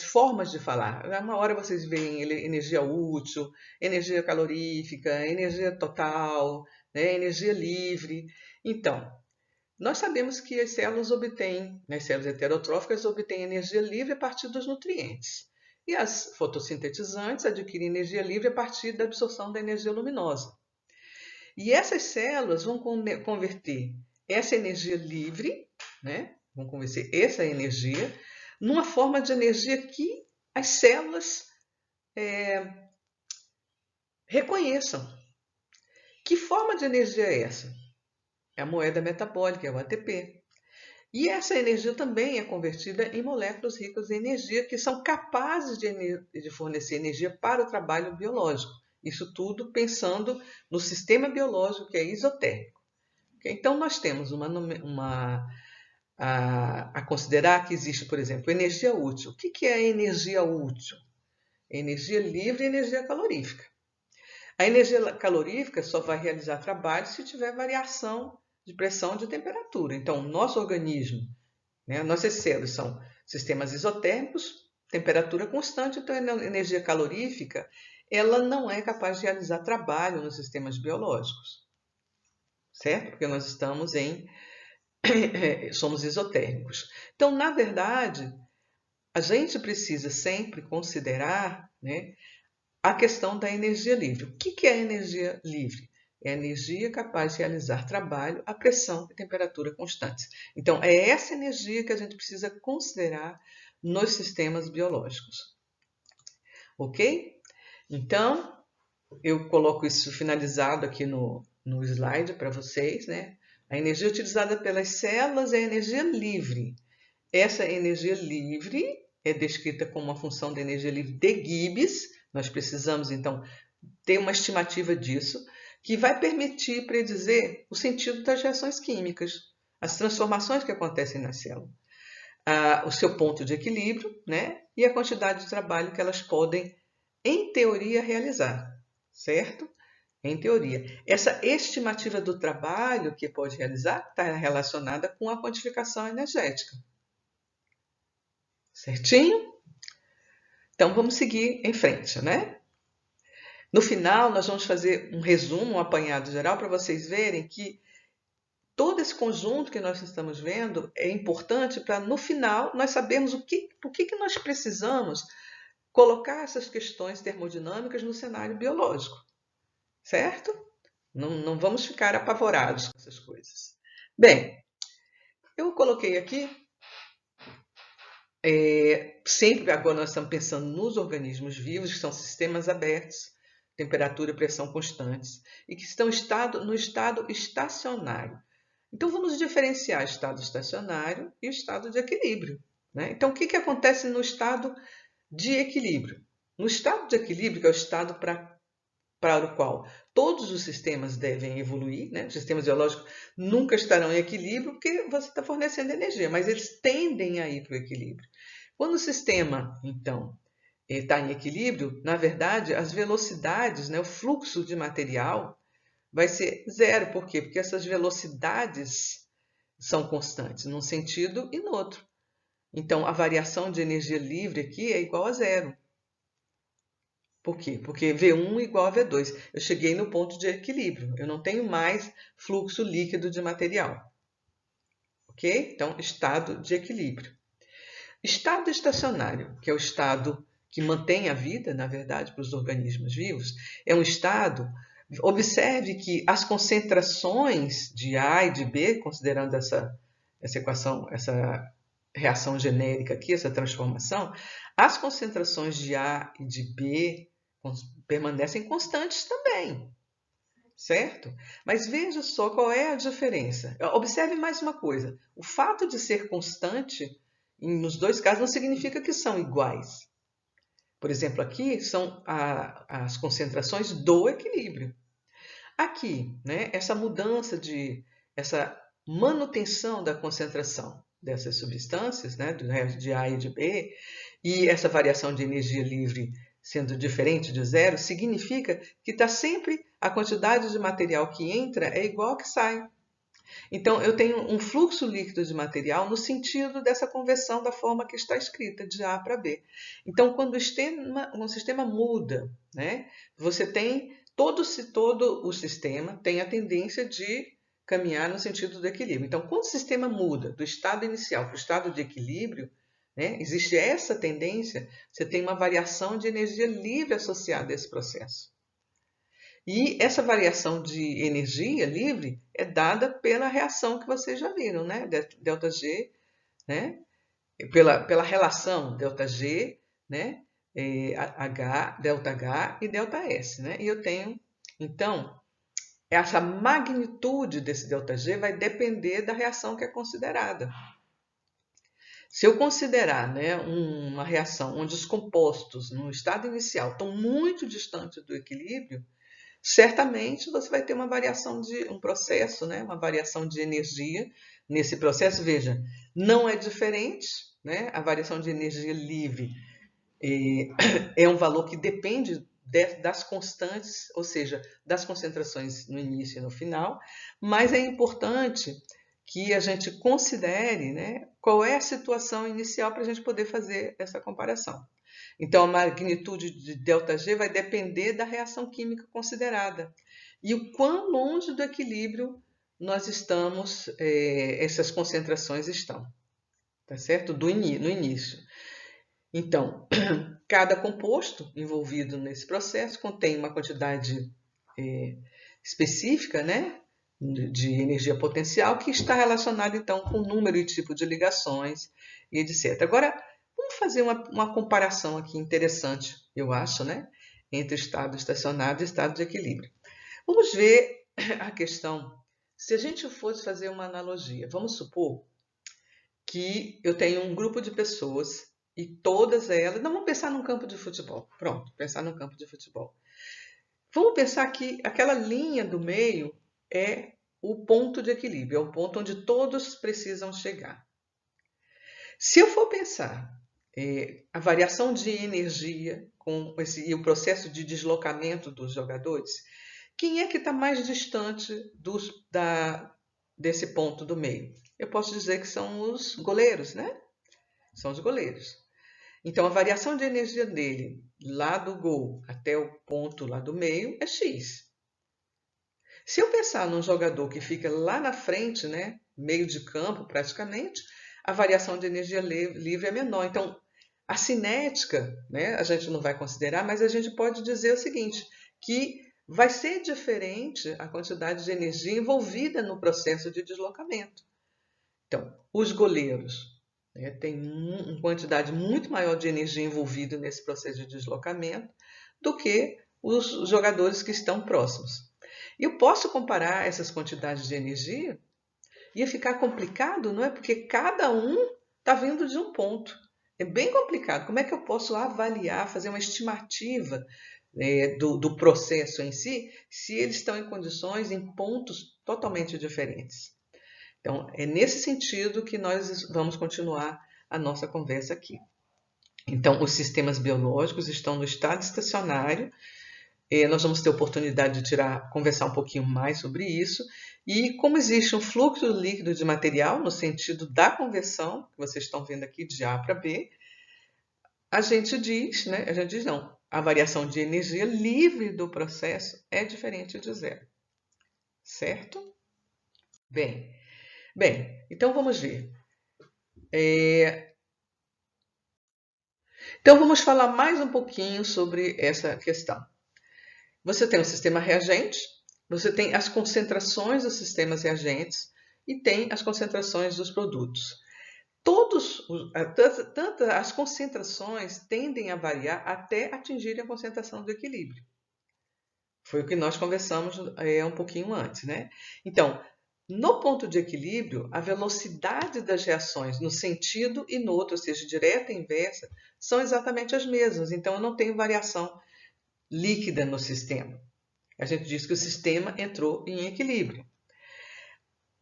formas de falar. Uma hora vocês veem energia útil, energia calorífica, energia total, energia livre. Então, nós sabemos que as células heterotróficas obtêm energia livre a partir dos nutrientes. E as fotossintetizantes adquirem energia livre a partir da absorção da energia luminosa. E essas células vão converter essa energia livre, vão converter essa energia numa forma de energia que as células reconheçam. Que forma de energia é essa? É a moeda metabólica, é o ATP. E essa energia também é convertida em moléculas ricas em energia que são capazes de fornecer energia para o trabalho biológico. Isso tudo pensando no sistema biológico que é isotérmico. Então, nós temos a considerar que existe, por exemplo, energia útil. O que é a energia útil? Energia livre e energia calorífica. A energia calorífica só vai realizar trabalho se tiver variação de pressão e de temperatura. Então, nosso organismo, nossas células são sistemas isotérmicos, temperatura constante, então a energia calorífica ela não é capaz de realizar trabalho nos sistemas biológicos, certo? Porque nós estamos somos isotérmicos. Então, na verdade, a gente precisa sempre considerar a questão da energia livre. O que é a energia livre? É a energia capaz de realizar trabalho a pressão e temperatura constantes. Então, é essa energia que a gente precisa considerar nos sistemas biológicos. Ok? Então, eu coloco isso finalizado aqui no slide para vocês, A energia utilizada pelas células é a energia livre. Essa energia livre é descrita como uma função da energia livre de Gibbs. Nós precisamos, então, ter uma estimativa disso, que vai permitir predizer o sentido das reações químicas, as transformações que acontecem na célula, o seu ponto de equilíbrio, e a quantidade de trabalho que elas podem, em teoria, realizar, certo? Em teoria. Essa estimativa do trabalho que pode realizar está relacionada com a quantificação energética. Certinho? Então, vamos seguir em frente, No final, nós vamos fazer um resumo, um apanhado geral, para vocês verem que todo esse conjunto que nós estamos vendo é importante para, no final, nós sabermos o que nós precisamos colocar essas questões termodinâmicas no cenário biológico. Certo? Não vamos ficar apavorados com essas coisas. Bem, eu coloquei aqui, sempre agora nós estamos pensando nos organismos vivos, que são sistemas abertos, temperatura e pressão constantes, e que estão no estado estacionário. Então, vamos diferenciar estado estacionário e estado de equilíbrio. Então, o que acontece no estado de equilíbrio? No estado de equilíbrio, que é o estado para o qual todos os sistemas devem evoluir, Os sistemas biológicos nunca estarão em equilíbrio porque você está fornecendo energia, mas eles tendem a ir para o equilíbrio. Quando o sistema, então, está em equilíbrio, na verdade, as velocidades, o fluxo de material vai ser zero. Por quê? Porque essas velocidades são constantes num sentido e no outro. Então, a variação de energia livre aqui é igual a zero. Por quê? Porque V1 igual a V2. Eu cheguei no ponto de equilíbrio. Eu não tenho mais fluxo líquido de material. Ok? Então, estado de equilíbrio. Estado estacionário, que é o estado que mantém a vida, na verdade, para os organismos vivos, é um estado. Observe que as concentrações de A e de B, considerando essa equação, essa reação genérica aqui, essa transformação, as concentrações de A e de B permanecem constantes também, certo? Mas veja só qual é a diferença. Observe mais uma coisa. O fato de ser constante, nos dois casos, não significa que são iguais. Por exemplo, aqui são as concentrações do equilíbrio. Aqui, né, essa mudança essa manutenção da concentração dessas substâncias, né, de A e de B, e essa variação de energia livre sendo diferente de zero, significa que está sempre a quantidade de material que entra é igual a que sai. Então, eu tenho um fluxo líquido de material no sentido dessa conversão da forma que está escrita, de A para B. Então, quando o sistema muda, né, você tem todo o sistema tem a tendência de caminhar no sentido do equilíbrio. Então, quando o sistema muda do estado inicial para o estado de equilíbrio, né, existe essa tendência, você tem uma variação de energia livre associada a esse processo. E essa variação de energia livre é dada pela reação que vocês já viram, né? ΔG, né? Pela relação ΔG, né? H, ΔH e ΔS, né? E eu tenho, então, essa magnitude desse ΔG vai depender da reação que é considerada. Se eu considerar, né, uma reação onde os compostos no estado inicial estão muito distantes do equilíbrio, certamente você vai ter uma variação de um processo, né, uma variação de energia nesse processo. Veja, não é diferente, né? A variação de energia livre é um valor que depende das constantes, ou seja, das concentrações no início e no final, mas é importante que a gente considere, né, qual é a situação inicial para a gente poder fazer essa comparação. Então, a magnitude de ΔG vai depender da reação química considerada e o quão longe do equilíbrio nós estamos, essas concentrações estão, tá certo? No início. Então, cada composto envolvido nesse processo contém uma quantidade específica, né, de energia potencial que está relacionada, então, com o número e tipo de ligações e etc. Agora, vamos fazer uma comparação aqui interessante, eu acho, né, entre estado estacionário e estado de equilíbrio. Vamos ver a questão. Se a gente fosse fazer uma analogia, vamos supor que eu tenho um grupo de pessoas e todas elas... Não, vamos pensar num campo de futebol. Pronto, pensar num campo de futebol. Vamos pensar que aquela linha do meio é o ponto de equilíbrio, é o ponto onde todos precisam chegar. Se eu for pensar a variação de energia e o processo de deslocamento dos jogadores, quem é que está mais distante desse ponto do meio? Eu posso dizer que são os goleiros, né? São os goleiros. Então, a variação de energia dele, lá do gol até o ponto lá do meio, é X. Se eu pensar num jogador que fica lá na frente, né, meio de campo praticamente, a variação de energia livre é menor. Então, a cinética, né, a gente não vai considerar, mas a gente pode dizer o seguinte, que vai ser diferente a quantidade de energia envolvida no processo de deslocamento. Então, os goleiros têm uma quantidade muito maior de energia envolvida nesse processo de deslocamento do que os jogadores que estão próximos. E eu posso comparar essas quantidades de energia? Ia ficar complicado, não é? Porque cada um está vindo de um ponto. É bem complicado. Como é que eu posso avaliar, fazer uma estimativa do processo em si, se eles estão em condições, em pontos totalmente diferentes? Então, é nesse sentido que nós vamos continuar a nossa conversa aqui. Então, os sistemas biológicos estão no estado estacionário. Nós vamos ter oportunidade de conversar um pouquinho mais sobre isso. E como existe um fluxo líquido de material, no sentido da conversão, que vocês estão vendo aqui de A para B, a gente diz, né? A gente diz não, a variação de energia livre do processo é diferente de zero, certo? Bem, então vamos ver. Então vamos falar mais um pouquinho sobre essa questão. Você tem o sistema reagente, você tem as concentrações dos sistemas reagentes e tem as concentrações dos produtos. Tanto as concentrações tendem a variar até atingirem a concentração do equilíbrio. Foi o que nós conversamos um pouquinho antes, né? Então, no ponto de equilíbrio, a velocidade das reações no sentido e no outro, ou seja, direta e inversa, são exatamente as mesmas. Então, eu não tenho variação líquida no sistema. A gente diz que o sistema entrou em equilíbrio.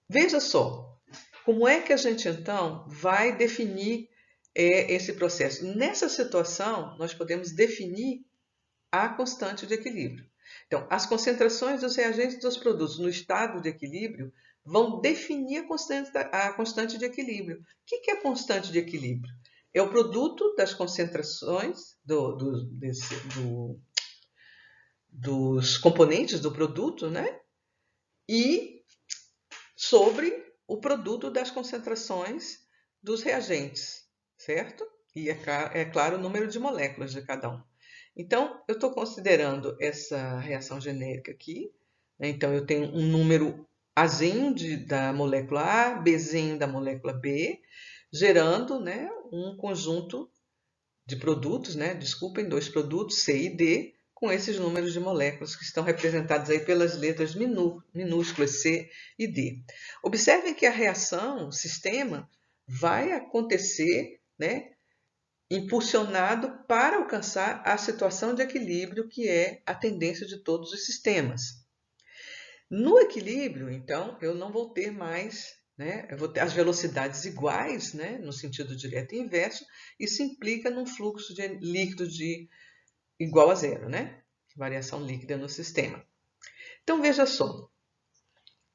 Veja só, como é que a gente então vai definir esse processo? Nessa situação, nós podemos definir a constante de equilíbrio. Então, as concentrações dos reagentes dos produtos no estado de equilíbrio vão definir a constante de equilíbrio. O que é a constante de equilíbrio? É o produto das concentrações dos componentes do produto, né? E sobre o produto das concentrações dos reagentes, certo? E é claro o número de moléculas de cada um. Então, eu estou considerando essa reação genérica aqui. Então, eu tenho um número Azinho da molécula A, Bzinho da molécula B, gerando, né, um conjunto de produtos, né, desculpem, dois produtos, C e D, com esses números de moléculas que estão representados aí pelas letras minúsculas C e D. Observem que a reação, o sistema, vai acontecer, né, impulsionado para alcançar a situação de equilíbrio, que é a tendência de todos os sistemas. No equilíbrio, então, eu não vou ter mais, né, eu vou ter as velocidades iguais, né, no sentido direto e inverso. Isso implica num fluxo de líquido igual a zero, né? Variação líquida no sistema. Então, veja só.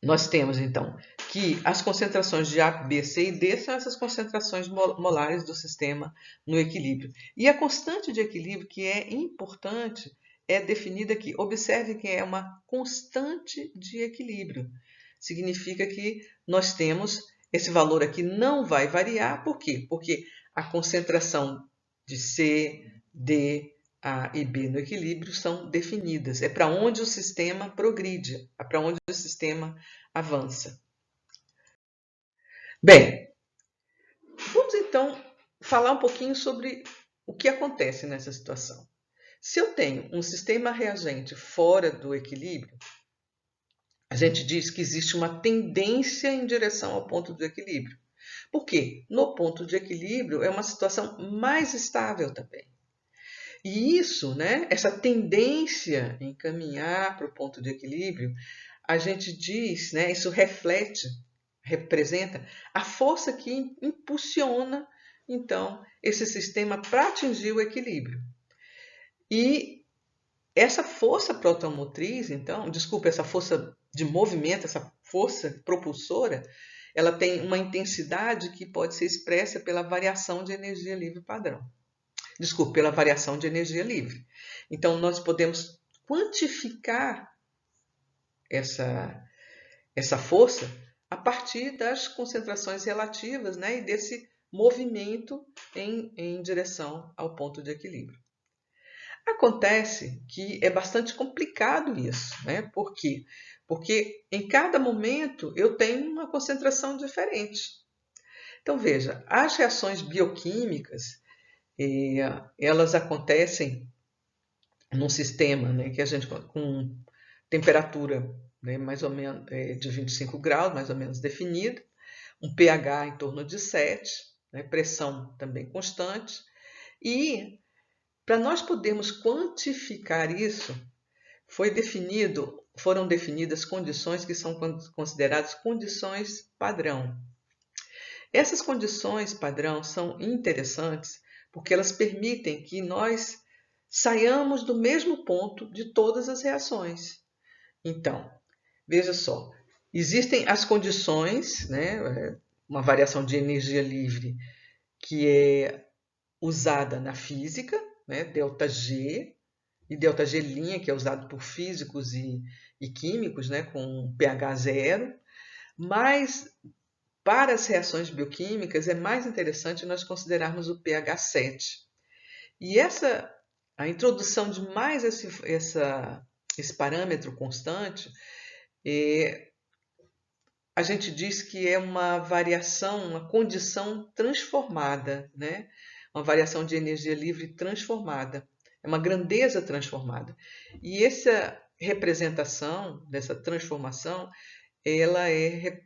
Nós temos, então, que as concentrações de A, B, C e D são essas concentrações molares do sistema no equilíbrio. E a constante de equilíbrio, que é importante, é definida aqui. Observe que é uma constante de equilíbrio. Significa que nós temos esse valor aqui não vai variar. Por quê? Porque a concentração de C, D, A e B no equilíbrio são definidas. É para onde o sistema progride, é para onde o sistema avança. Bem, vamos então falar um pouquinho sobre o que acontece nessa situação. Se eu tenho um sistema reagente fora do equilíbrio, a gente diz que existe uma tendência em direção ao ponto de equilíbrio. Por quê? No ponto de equilíbrio é uma situação mais estável também. E isso, né, essa tendência em caminhar para o ponto de equilíbrio, a gente diz, né, isso representa a força que impulsiona, então, esse sistema para atingir o equilíbrio. E essa força protomotriz, então, desculpa, essa força de movimento, essa força propulsora, ela tem uma intensidade que pode ser expressa pela variação de energia livre padrão. Desculpe, pela variação de energia livre. Então, nós podemos quantificar essa força a partir das concentrações relativas, né, e desse movimento em direção ao ponto de equilíbrio. Acontece que é bastante complicado isso, né? Por quê? Porque em cada momento eu tenho uma concentração diferente. Então, veja, as reações bioquímicas, elas acontecem num sistema, né, que a gente com temperatura, né, mais ou menos de 25 graus, mais ou menos definida, um pH em torno de 7, né, pressão também constante. E para nós podermos quantificar isso, foram definidas condições que são consideradas condições padrão. Essas condições padrão são interessantes porque elas permitem que nós saiamos do mesmo ponto de todas as reações. Então, veja só, Existem as condições, né? Uma variação de energia livre que é usada na física, né? ΔG, e ΔG', que é usado por físicos e químicos, né? Com pH zero. Mas para as reações bioquímicas é mais interessante nós considerarmos o pH 7. E a introdução de mais esse parâmetro constante, a gente diz que é uma variação, uma condição transformada, né? Uma variação de energia livre transformada, é uma grandeza transformada. E essa representação dessa transformação, ela é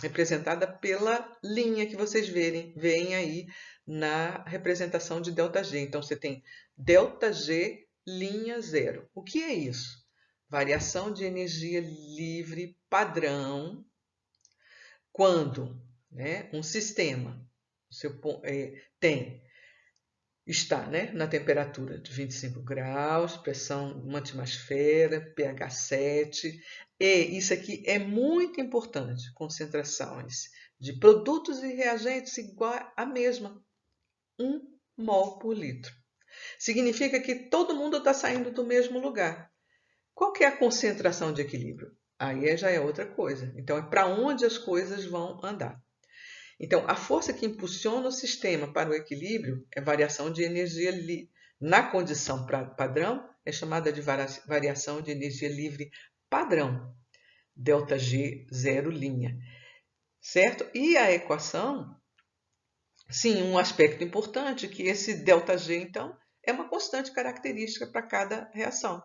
representada pela linha que vocês veem aí na representação de ΔG. Então, você tem ΔG linha zero. O que é isso? Variação de energia livre padrão quando, né, um sistema está, né, na temperatura de 25 graus, pressão uma atmosfera, pH 7, e isso aqui é muito importante, concentrações de produtos e reagentes igual à mesma, 1 mol por litro. Significa que todo mundo está saindo do mesmo lugar. Qual que é a concentração de equilíbrio? Aí já é outra coisa. Então, é para onde as coisas vão andar. Então, a força que impulsiona o sistema para o equilíbrio é variação de energia na condição padrão, é chamada de variação de energia livre padrão, ΔG zero linha, certo? E a equação, sim, um aspecto importante que esse ΔG, então, é uma constante característica para cada reação.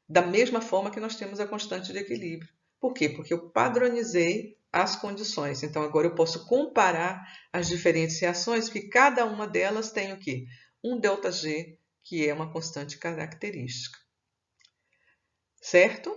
Da mesma forma que nós temos a constante de equilíbrio. Por quê? Porque eu padronizei as condições. Então, agora eu posso comparar as diferentes reações, porque cada uma delas tem o quê? Um ΔG, que é uma constante característica. Certo?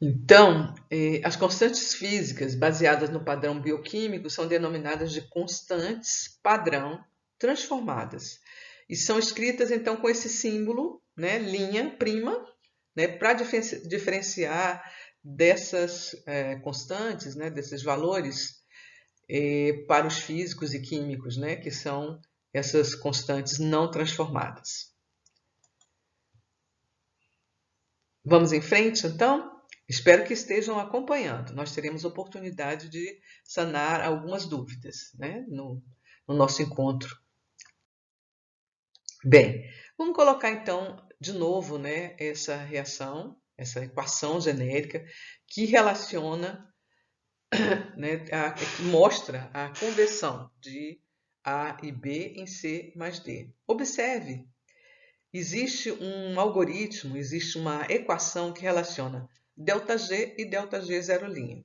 Então, as constantes físicas baseadas no padrão bioquímico são denominadas de constantes padrão transformadas. E são escritas, então, com esse símbolo, né, linha prima, né, para diferenciar dessas constantes, né, desses valores, para os físicos e químicos, né, que são essas constantes não transformadas. Vamos em frente, então? Espero que estejam acompanhando. Nós teremos oportunidade de sanar algumas dúvidas, né, no nosso encontro. Bem, vamos colocar então de novo, né, essa reação, essa equação genérica que relaciona, né, que mostra a conversão de A e B em C mais D. Observe, existe um algoritmo, existe uma equação que relaciona ΔG e ΔG zero linha.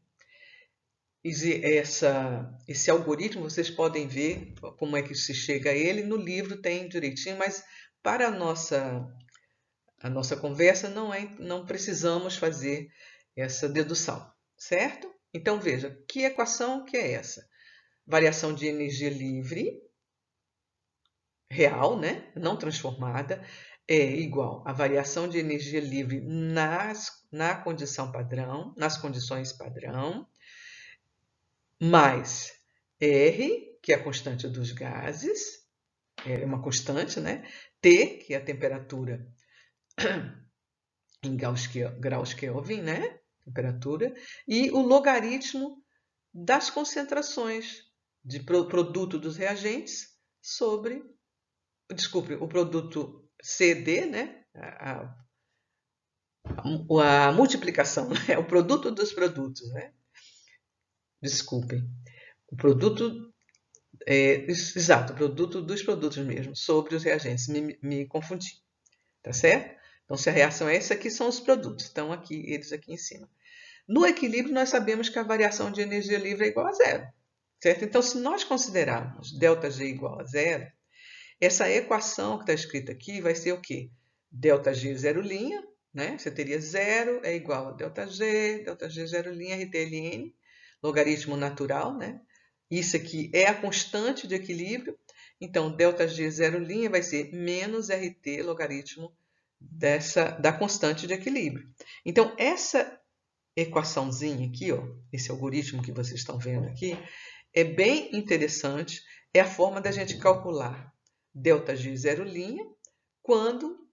Esse algoritmo, vocês podem ver como é que se chega a ele, no livro tem direitinho, mas para a nossa conversa não precisamos fazer essa dedução, certo? Então veja, que equação que é essa? Variação de energia livre, real, né? Não transformada, é igual a variação de energia livre na condição padrão, nas condições padrão, mais R, que é a constante dos gases, é uma constante, né? T, que é a temperatura em graus Kelvin, né? Temperatura, e o logaritmo das concentrações de produto dos reagentes sobre, desculpe, o produto CD, né? A multiplicação, né? O produto dos produtos, né? Desculpem. O produto, exato, o produto dos produtos mesmo, sobre os reagentes. Me confundi, tá certo? Então, se a reação é essa, aqui são os produtos, estão aqui, eles aqui em cima. No equilíbrio, nós sabemos que a variação de energia livre é igual a zero, certo? Então, se nós considerarmos ΔG igual a zero, essa equação que está escrita aqui vai ser o quê? ΔG zero linha, né? Você teria zero é igual a ΔG zero linha, RTLN, logaritmo natural, né? Isso aqui é a constante de equilíbrio. Então, ΔG zero linha vai ser menos RT logaritmo da constante de equilíbrio. Então, essa equaçãozinha aqui, ó, esse algoritmo que vocês estão vendo aqui, é bem interessante. É a forma da gente calcular ΔG zero linha quando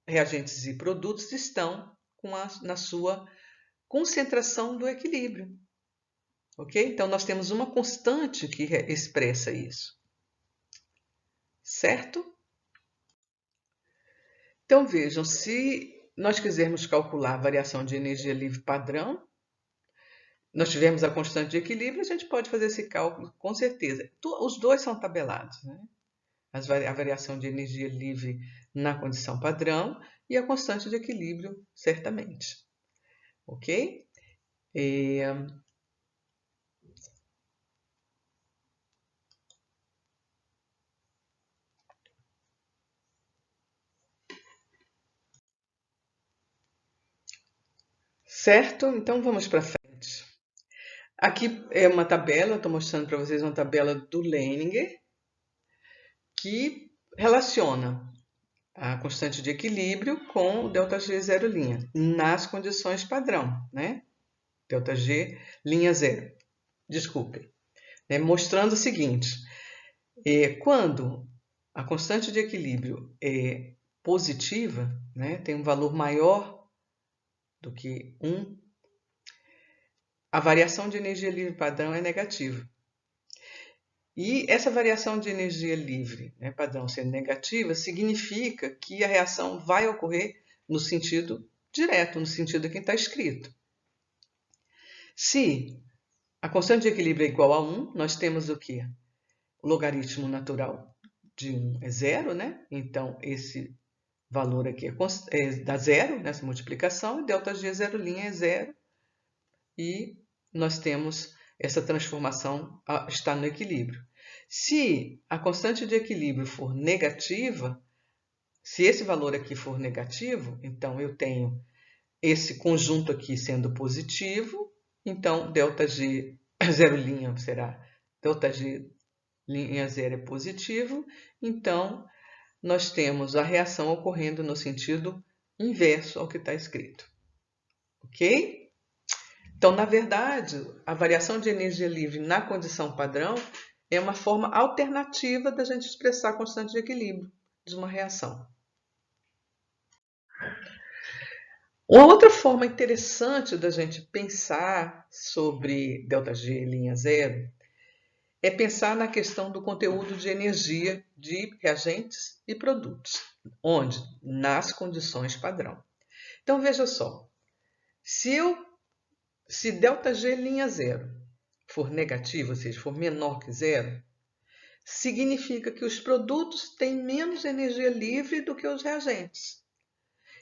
reagentes e produtos estão na sua concentração do equilíbrio. Ok? Então, nós temos uma constante que expressa isso. Certo? Então, vejam, se nós quisermos calcular a variação de energia livre padrão, nós tivermos a constante de equilíbrio, a gente pode fazer esse cálculo com certeza. Os dois são tabelados, né? A variação de energia livre na condição padrão e a constante de equilíbrio, certamente. Ok? Certo? Então vamos para frente. Aqui é uma tabela, estou mostrando para vocês uma tabela do Leininger, que relaciona a constante de equilíbrio com o ΔG zero linha, nas condições padrão, né? ΔG linha zero, desculpe. Mostrando o seguinte, quando a constante de equilíbrio é positiva, né, tem um valor maior do que 1, a variação de energia livre padrão é negativa. E essa variação de energia livre, né, padrão sendo negativa, significa que a reação vai ocorrer no sentido direto, no sentido que está escrito. Se a constante de equilíbrio é igual a 1, nós temos o quê? O logaritmo natural de 1 é zero, né? Então, esse valor aqui dá zero nessa multiplicação, e ΔG zero linha é zero, e nós temos essa transformação está no equilíbrio. Se a constante de equilíbrio for negativa, se esse valor aqui for negativo, então eu tenho esse conjunto aqui sendo positivo, então ΔG zero linha será ΔG linha zero é positivo, então nós temos a reação ocorrendo no sentido inverso ao que está escrito. Ok? Então, na verdade, a variação de energia livre na condição padrão é uma forma alternativa da gente expressar a constante de equilíbrio de uma reação. Uma outra forma interessante da gente pensar sobre ΔG linha zero é pensar na questão do conteúdo de energia de reagentes e produtos, onde? Nas condições padrão. Então, veja só, se ΔG linha zero for negativo, ou seja, for menor que zero, significa que os produtos têm menos energia livre do que os reagentes.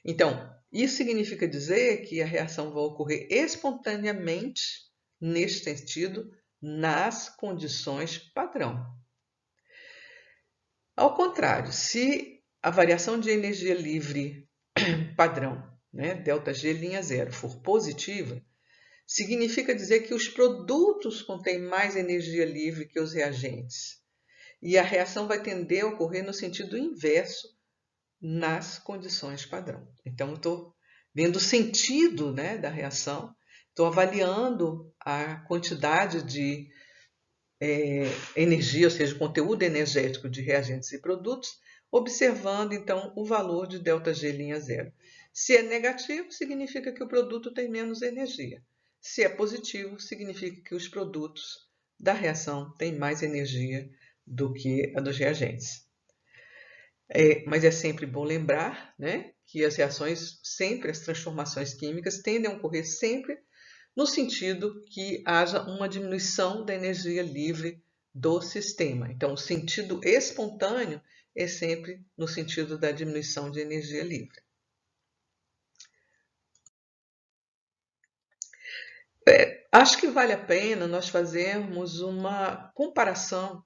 Então, isso significa dizer que a reação vai ocorrer espontaneamente, neste sentido, nas condições padrão. Ao contrário, se a variação de energia livre padrão, né, ΔG linha zero, for positiva, significa dizer que os produtos contêm mais energia livre que os reagentes. E a reação vai tender a ocorrer no sentido inverso nas condições padrão. Então, eu estou vendo o sentido, né, da reação, estou avaliando a quantidade de energia, ou seja, o conteúdo energético de reagentes e produtos, observando, então, o valor de ΔG linha zero. Se é negativo, significa que o produto tem menos energia. Se é positivo, significa que os produtos da reação têm mais energia do que a dos reagentes. Mas é sempre bom lembrar, né, que as reações, sempre as transformações químicas, tendem a ocorrer sempre no sentido que haja uma diminuição da energia livre do sistema. Então, o sentido espontâneo é sempre no sentido da diminuição de energia livre. Acho que vale a pena nós fazermos uma comparação,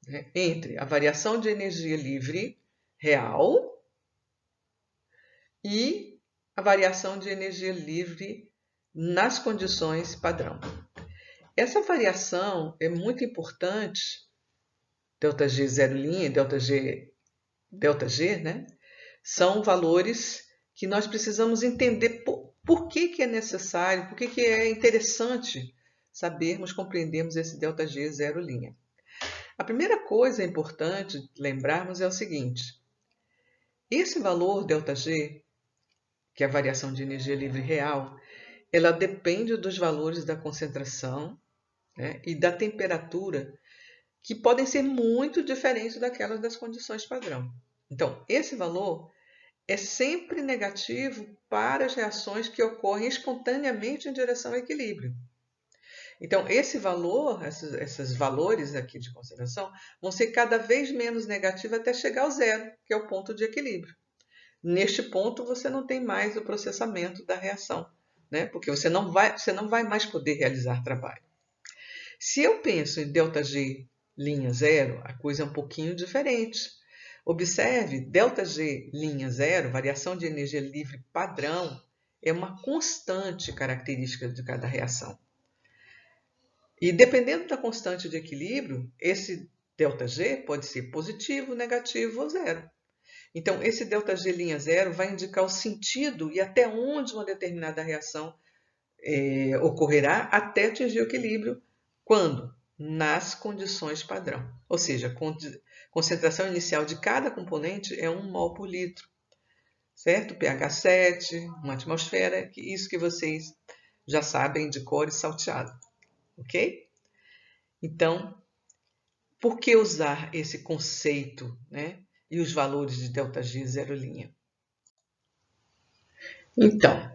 né, entre a variação de energia livre real e a variação de energia livre nas condições padrão. Essa variação é muito importante, ΔG zero linha e ΔG, né? São valores que nós precisamos entender por que é necessário, por que é interessante sabermos, compreendermos esse ΔG zero linha. A primeira coisa importante lembrarmos é o seguinte: esse valor ΔG, que é a variação de energia livre real, ela depende dos valores da concentração, né, e da temperatura, que podem ser muito diferentes daquelas das condições padrão. Então, esse valor é sempre negativo para as reações que ocorrem espontaneamente em direção ao equilíbrio. Então, esse valor, esses valores aqui de concentração, vão ser cada vez menos negativos até chegar ao zero, que é o ponto de equilíbrio. Neste ponto, você não tem mais o processamento da reação, né? Porque você não vai mais poder realizar trabalho. Se eu penso em ΔG linha zero, a coisa é um pouquinho diferente. Observe, ΔG linha zero, variação de energia livre padrão, é uma constante característica de cada reação. E dependendo da constante de equilíbrio, esse ΔG pode ser positivo, negativo ou zero. Então, esse ΔG linha zero vai indicar o sentido e até onde uma determinada reação ocorrerá até atingir o equilíbrio. Quando? Nas condições padrão. Ou seja, a concentração inicial de cada componente é 1 mol por litro. Certo? pH 7, uma atmosfera, isso que vocês já sabem de cor e salteado. Ok? Então, por que usar esse conceito, né? E os valores de ΔG zero linha? Então,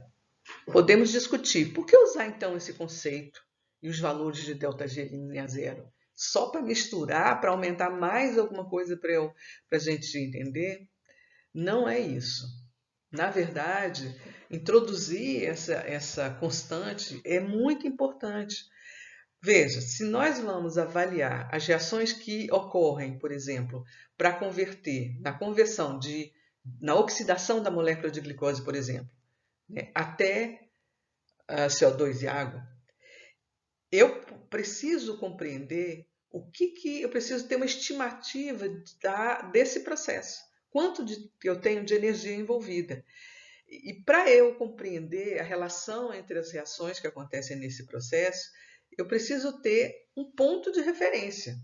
podemos discutir por que usar então esse conceito e os valores de ΔG linha zero? Só para misturar, para aumentar mais alguma coisa para a gente entender? Não é isso. Na verdade, introduzir essa constante é muito importante. Veja, se nós vamos avaliar as reações que ocorrem, por exemplo, para converter, na oxidação da molécula de glicose, por exemplo, né, até CO2 e água, eu preciso compreender eu preciso ter uma estimativa desse processo. Quanto eu tenho de energia envolvida. E para eu compreender a relação entre as reações que acontecem nesse processo, eu preciso ter um ponto de referência.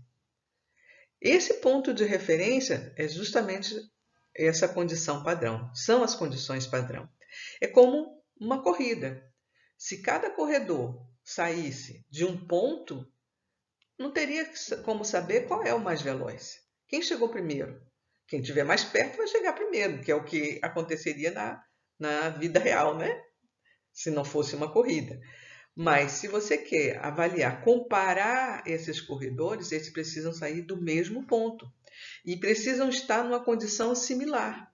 Esse ponto de referência é justamente essa condição padrão. São as condições padrão. É como uma corrida. Se cada corredor saísse de um ponto, não teria como saber qual é o mais veloz. Quem chegou primeiro? Quem estiver mais perto vai chegar primeiro, que é o que aconteceria na vida real, né? Se não fosse uma corrida. Mas se você quer avaliar, comparar esses corredores, eles precisam sair do mesmo ponto e precisam estar numa condição similar.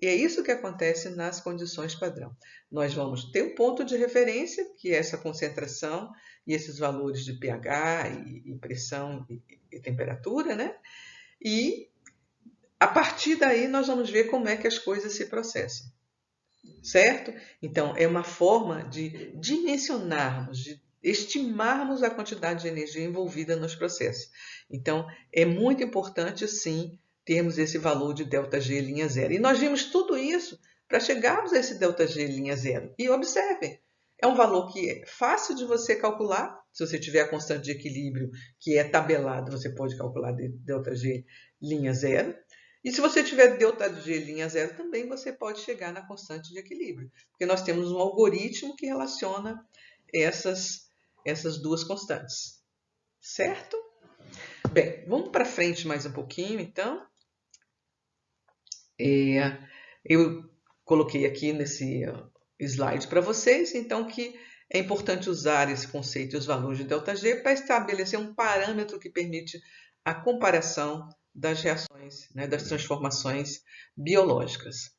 E é isso que acontece nas condições padrão. Nós vamos ter um ponto de referência, que é essa concentração e esses valores de pH e pressão e temperatura, né? E a partir daí nós vamos ver como é que as coisas se processam. Certo? Então, é uma forma de dimensionarmos, de estimarmos a quantidade de energia envolvida nos processos. Então, é muito importante, sim, termos esse valor de ΔG linha zero. E nós vimos tudo isso para chegarmos a esse ΔG linha zero. E observem, é um valor que é fácil de você calcular. Se você tiver a constante de equilíbrio, que é tabelado, você pode calcular ΔG linha zero. E se você tiver ΔG linha zero, também você pode chegar na constante de equilíbrio. Porque nós temos um algoritmo que relaciona essas duas constantes. Certo? Bem, vamos para frente mais um pouquinho, então. Eu coloquei aqui nesse slide para vocês, então, que é importante usar esse conceito e os valores de ΔG para estabelecer um parâmetro que permite a comparação das reações, né, das transformações biológicas.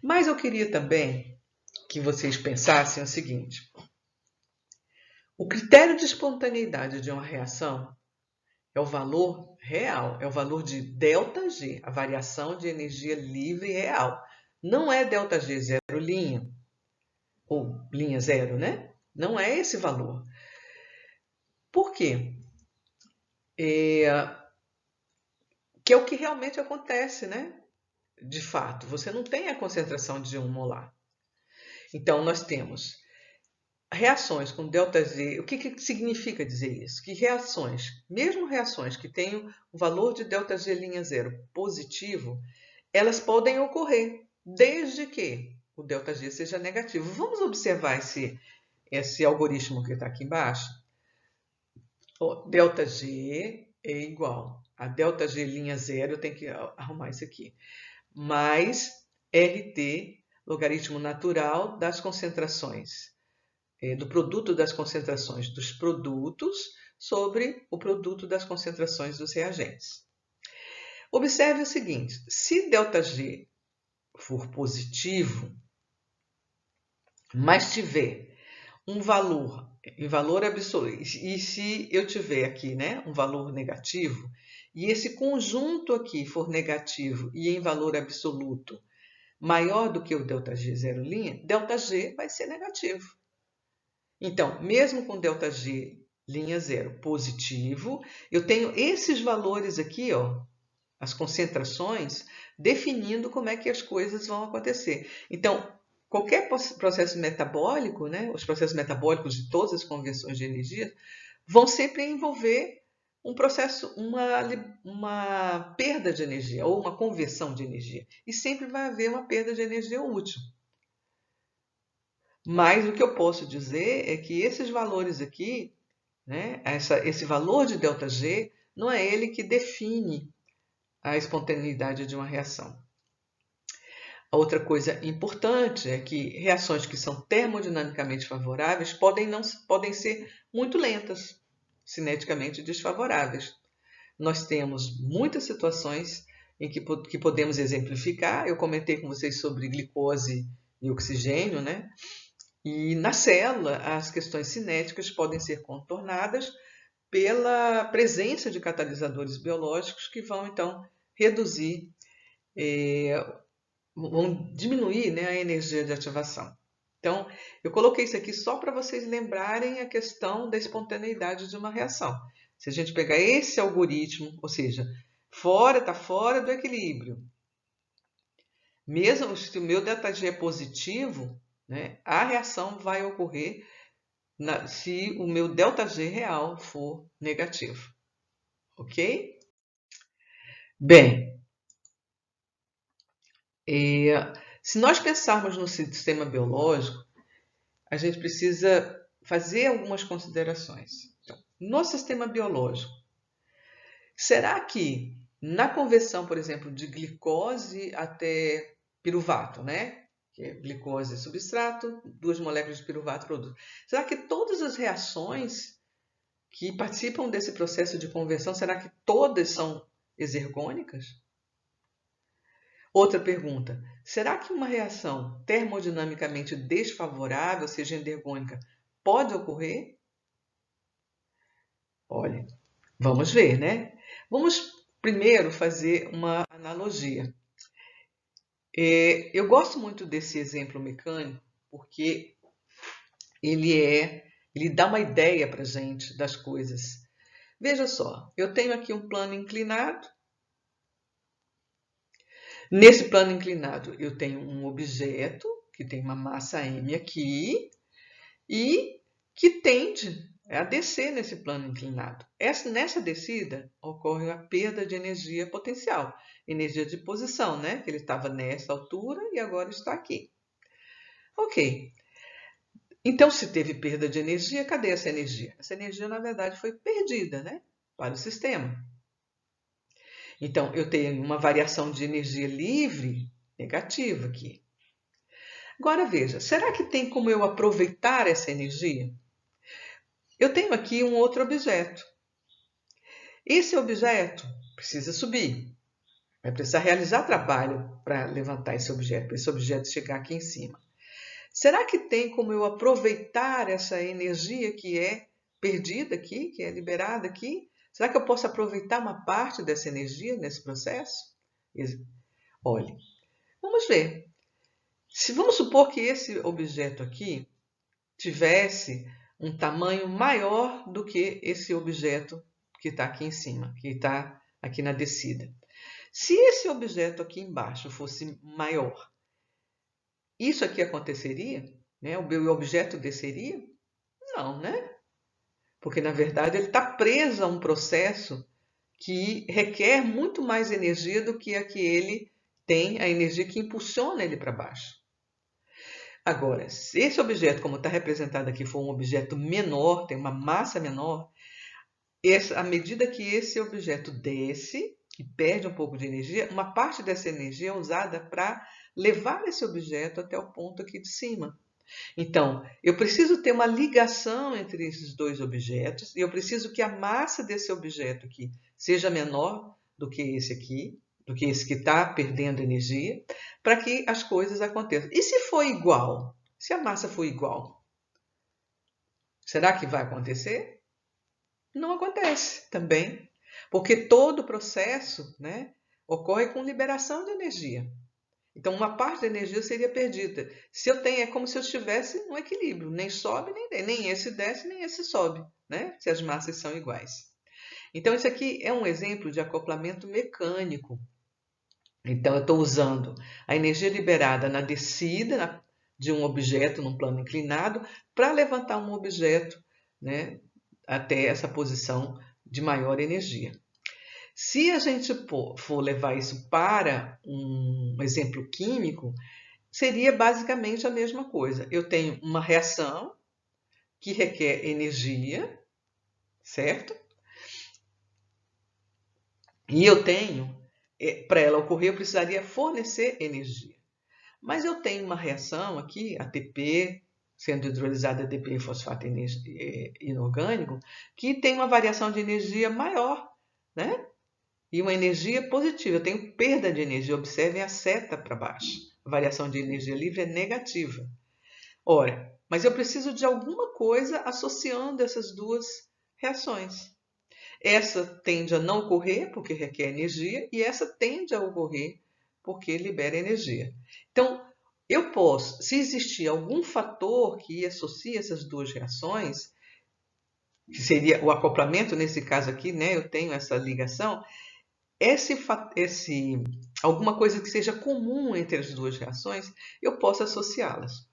Mas eu queria também que vocês pensassem o seguinte: o critério de espontaneidade de uma reação é o valor real, é o valor de ΔG, a variação de energia livre real. Não é ΔG zero linha, ou linha zero, né? Não é esse valor. Por quê? Que é o que realmente acontece, né? de fato, você não tem a concentração de 1 molar. Então, nós temos reações com ΔG. O que significa dizer isso? Que reações, mesmo reações que tenham o valor de ΔG'0 positivo, elas podem ocorrer, desde que o ΔG seja negativo. Vamos observar esse algoritmo que está aqui embaixo? ΔG é igual a ΔG'0, eu tenho que arrumar isso aqui, mais RT, logaritmo natural das concentrações, do produto das concentrações dos produtos sobre o produto das concentrações dos reagentes. Observe o seguinte, se ΔG for positivo, mas tiver um valor em valor absoluto, e se eu tiver aqui, né, um valor negativo, e esse conjunto aqui for negativo e em valor absoluto maior do que o ΔG'0', ΔG vai ser negativo. Então, mesmo com ΔG'0 positivo, eu tenho esses valores aqui, ó, as concentrações, definindo como é que as coisas vão acontecer. Então, qualquer processo metabólico, né, os processos metabólicos de todas as conversões de energia, vão sempre envolver um processo, uma perda de energia ou uma conversão de energia. E sempre vai haver uma perda de energia útil. Mas o que eu posso dizer é que esses valores aqui, né, esse valor de ΔG, não é ele que define a espontaneidade de uma reação. A outra coisa importante é que reações que são termodinamicamente favoráveis podem ser muito lentas, cineticamente desfavoráveis. Nós temos muitas situações em que podemos exemplificar. Eu comentei com vocês sobre glicose e oxigênio, né? E na célula, as questões cinéticas podem ser contornadas pela presença de catalisadores biológicos que vão, então, reduzir, vão diminuir, né, a energia de ativação. Então, eu coloquei isso aqui só para vocês lembrarem a questão da espontaneidade de uma reação. Se a gente pegar esse algoritmo, ou seja, está fora do equilíbrio, mesmo se o meu ΔG é positivo, né, a reação vai ocorrer se o meu ΔG real for negativo. Ok? Bem, se nós pensarmos no sistema biológico, a gente precisa fazer algumas considerações. Então, no sistema biológico, será que na conversão, por exemplo, de glicose até piruvato, né? Que é glicose substrato, 2 moléculas de piruvato produto. Será que todas as reações que participam desse processo de conversão, será que todas são exergônicas? Outra pergunta, será que uma reação termodinamicamente desfavorável, seja endergônica, pode ocorrer? Olha, vamos ver, né? Vamos primeiro fazer uma analogia. Eu gosto muito desse exemplo mecânico porque ele dá uma ideia para a gente das coisas. Veja só, eu tenho aqui um plano inclinado. Nesse plano inclinado, eu tenho um objeto que tem uma massa m aqui e que tende a descer nesse plano inclinado. Nessa descida, ocorre a perda de energia potencial, energia de posição, né? Que ele estava nessa altura e agora está aqui. Ok. Então, se teve perda de energia, cadê essa energia? Essa energia, na verdade, foi perdida, né? Para o sistema. Então, eu tenho uma variação de energia livre negativa aqui. Agora veja, será que tem como eu aproveitar essa energia? Eu tenho aqui um outro objeto. Esse objeto precisa subir. Vai precisar realizar trabalho para levantar esse objeto, para esse objeto chegar aqui em cima. Será que tem como eu aproveitar essa energia que é perdida aqui, que é liberada aqui? Será que eu posso aproveitar uma parte dessa energia nesse processo? Olhe, vamos ver. Vamos supor que esse objeto aqui tivesse um tamanho maior do que esse objeto que está aqui em cima, que está aqui na descida. Se esse objeto aqui embaixo fosse maior, isso aqui aconteceria? Né? O objeto desceria? Não, né? Porque, na verdade, ele está preso a um processo que requer muito mais energia do que a que ele tem, a energia que impulsiona ele para baixo. Agora, se esse objeto, como está representado aqui, for um objeto menor, tem uma massa menor, à medida que esse objeto desce e perde um pouco de energia, uma parte dessa energia é usada para levar esse objeto até o ponto aqui de cima. Então, eu preciso ter uma ligação entre esses dois objetos e eu preciso que a massa desse objeto aqui seja menor do que esse aqui, do que esse que está perdendo energia, para que as coisas aconteçam. E se for igual? Se a massa for igual, será que vai acontecer? Não acontece também, porque todo o processo, né, ocorre com liberação de energia. Então, uma parte da energia seria perdida. Se eu tenho, é como se eu estivesse um equilíbrio, nem sobe nem desce, nem esse desce nem esse sobe, né? Se as massas são iguais. Então, isso aqui é um exemplo de acoplamento mecânico. Então, eu estou usando a energia liberada na descida de um objeto num plano inclinado para levantar um objeto, né, até essa posição de maior energia. Se a gente for levar isso para um exemplo químico, seria basicamente a mesma coisa. Eu tenho uma reação que requer energia, certo? E eu tenho, para ela ocorrer, eu precisaria fornecer energia. Mas eu tenho uma reação aqui, ATP, sendo hidrolisada ADP fosfato inorgânico, que tem uma variação de energia maior, né? E uma energia positiva. Eu tenho perda de energia. Observem a seta para baixo. A variação de energia livre é negativa. Ora, mas eu preciso de alguma coisa associando essas duas reações. Essa tende a não ocorrer porque requer energia e essa tende a ocorrer porque libera energia. Então, eu posso, se existir algum fator que associe essas duas reações, que seria o acoplamento nesse caso aqui, né? Eu tenho essa ligação. Alguma coisa que seja comum entre as duas reações, eu posso associá-las.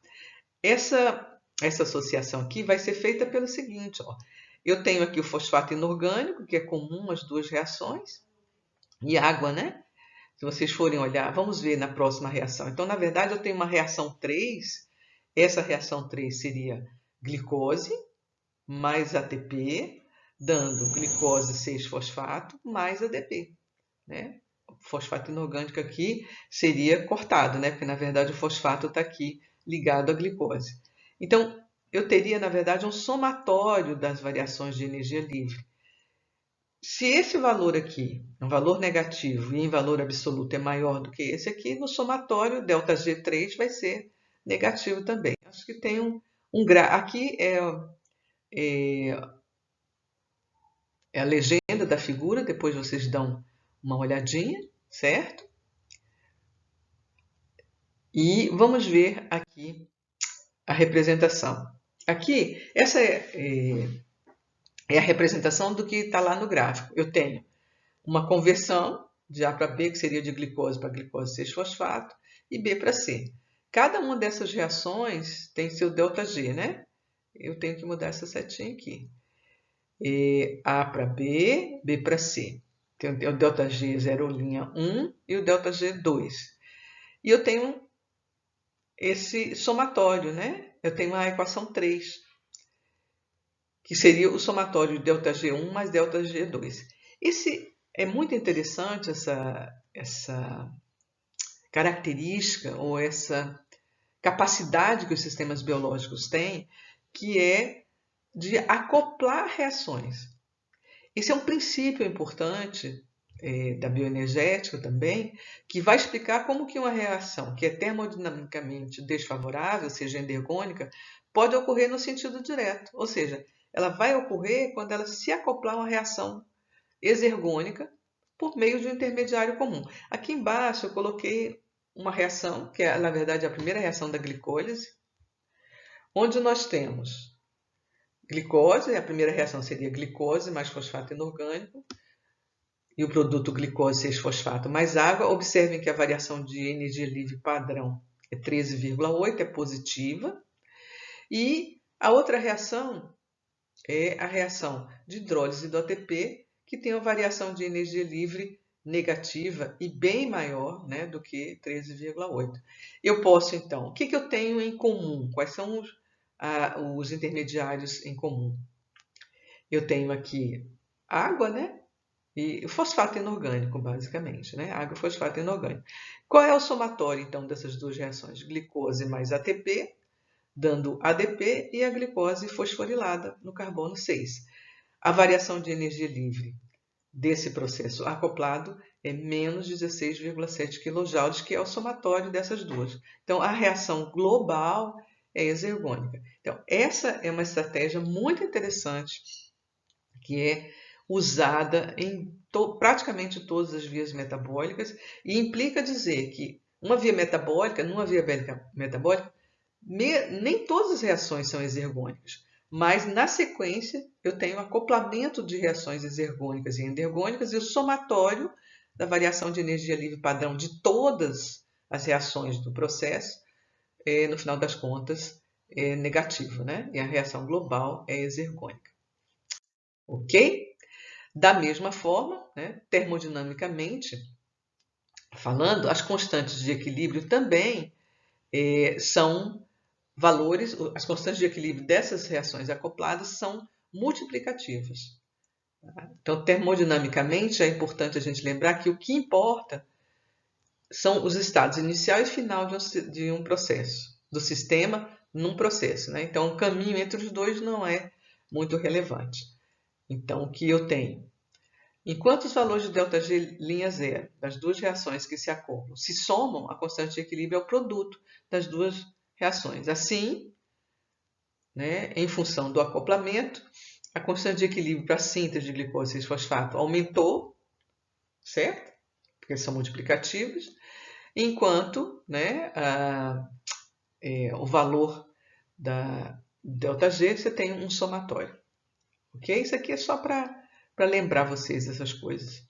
Essa associação aqui vai ser feita pelo seguinte, ó. Eu tenho aqui o fosfato inorgânico, que é comum às duas reações, e água, né? Se vocês forem olhar, vamos ver na próxima reação. Então, na verdade, eu tenho uma reação 3. Essa reação 3 seria glicose mais ATP, dando glicose 6-fosfato mais ADP, né? O fosfato inorgânico aqui seria cortado, né? Porque na verdade o fosfato está aqui ligado à glicose. Então, eu teria, na verdade, um somatório das variações de energia livre. Se esse valor aqui, um valor negativo, e em valor absoluto é maior do que esse aqui, no somatório, ΔG3 vai ser negativo também. Acho que tem um aqui é a legenda da figura, depois vocês dão uma olhadinha, certo? E vamos ver aqui a representação. Aqui, essa é a representação do que está lá no gráfico. Eu tenho uma conversão de A para B, que seria de glicose para glicose 6-fosfato, e B para C. Cada uma dessas reações tem seu ΔG, né? Eu tenho que mudar essa setinha aqui. A para B, B para C. Tem o ΔG 0,1 e o ΔG 2. E eu tenho esse somatório, né? Eu tenho a equação 3, que seria o somatório de ΔG1 mais ΔG2. É muito interessante essa característica ou essa capacidade que os sistemas biológicos têm, que é de acoplar reações. Esse é um princípio importante da bioenergética também, que vai explicar como que uma reação que é termodinamicamente desfavorável, seja endergônica, pode ocorrer no sentido direto, ou seja, ela vai ocorrer quando ela se acoplar a uma reação exergônica por meio de um intermediário comum. Aqui embaixo eu coloquei uma reação, que é, na verdade, a primeira reação da glicólise, onde nós temos glicose, a primeira reação seria glicose mais fosfato inorgânico, e o produto glicose 6-fosfato mais água, observem que a variação de energia livre padrão é 13,8, é positiva. E a outra reação é a reação de hidrólise do ATP, que tem uma variação de energia livre negativa e bem maior, né, do que 13,8. Eu posso, então, o que eu tenho em comum? Quais são os intermediários em comum? Eu tenho aqui água, né? E o fosfato inorgânico, basicamente, né? Água e fosfato inorgânico. Qual é o somatório, então, dessas duas reações? Glicose mais ATP, dando ADP, e a glicose fosforilada no carbono 6. A variação de energia livre desse processo acoplado é menos 16,7 kJ, que é o somatório dessas duas. Então, a reação global é exergônica. Então, essa é uma estratégia muito interessante, que é usada em praticamente todas as vias metabólicas, e implica dizer que uma via metabólica, numa via metabólica, nem todas as reações são exergônicas, mas na sequência eu tenho acoplamento de reações exergônicas e endergônicas, e o somatório da variação de energia livre padrão de todas as reações do processo, no final das contas, é negativo, né? E a reação global é exergônica. Ok? Da mesma forma, né, termodinamicamente falando, as constantes de equilíbrio também são valores, as constantes de equilíbrio dessas reações acopladas são multiplicativas. Então, termodinamicamente, é importante a gente lembrar que o que importa são os estados inicial e final de um processo, do sistema num processo, né? Então, o caminho entre os dois não é muito relevante. Então, o que eu tenho? Enquanto os valores de ΔG' zero das duas reações que se acoplam se somam, a constante de equilíbrio é o produto das duas reações. Assim, né, em função do acoplamento, a constante de equilíbrio para a síntese de glicose 6-fosfato aumentou, certo? Porque eles são multiplicativos, enquanto, né, o valor da ΔG você tem um somatório. Ok? Isso aqui é só para lembrar vocês dessas coisas.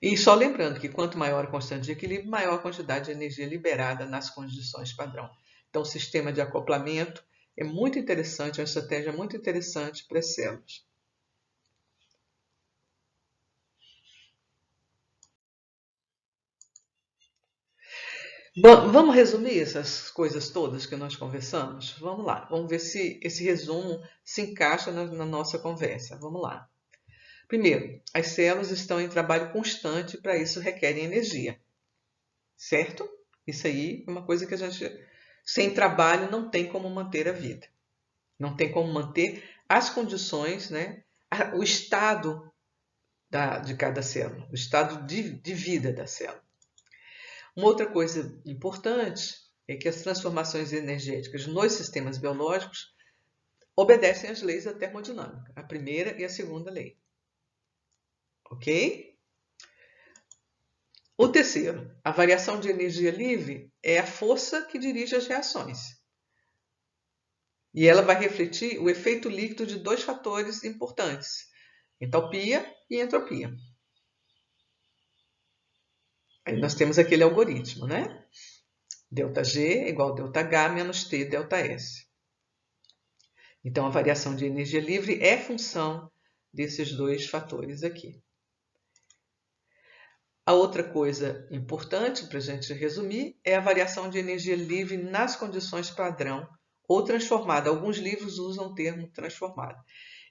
E só lembrando que quanto maior a constante de equilíbrio, maior a quantidade de energia liberada nas condições padrão. Então, o sistema de acoplamento é muito interessante, é uma estratégia muito interessante para as células. Bom, vamos resumir essas coisas todas que nós conversamos? Vamos lá, vamos ver se esse resumo se encaixa na nossa conversa. Vamos lá. Primeiro, as células estão em trabalho constante, para isso requerem energia, certo? Isso aí é uma coisa que a gente, sem trabalho, não tem como manter a vida. Não tem como manter as condições, né? O estado de cada célula, o estado de vida da célula. Uma outra coisa importante é que as transformações energéticas nos sistemas biológicos obedecem às leis da termodinâmica, a primeira e a segunda lei. Ok? O terceiro, a variação de energia livre é a força que dirige as reações. E ela vai refletir o efeito líquido de dois fatores importantes, entalpia e entropia. Aí nós temos aquele algoritmo, né? ΔG igual a ΔH menos T ΔS. Então, a variação de energia livre é função desses dois fatores aqui. A outra coisa importante para a gente resumir é a variação de energia livre nas condições padrão ou transformada. Alguns livros usam o termo transformada.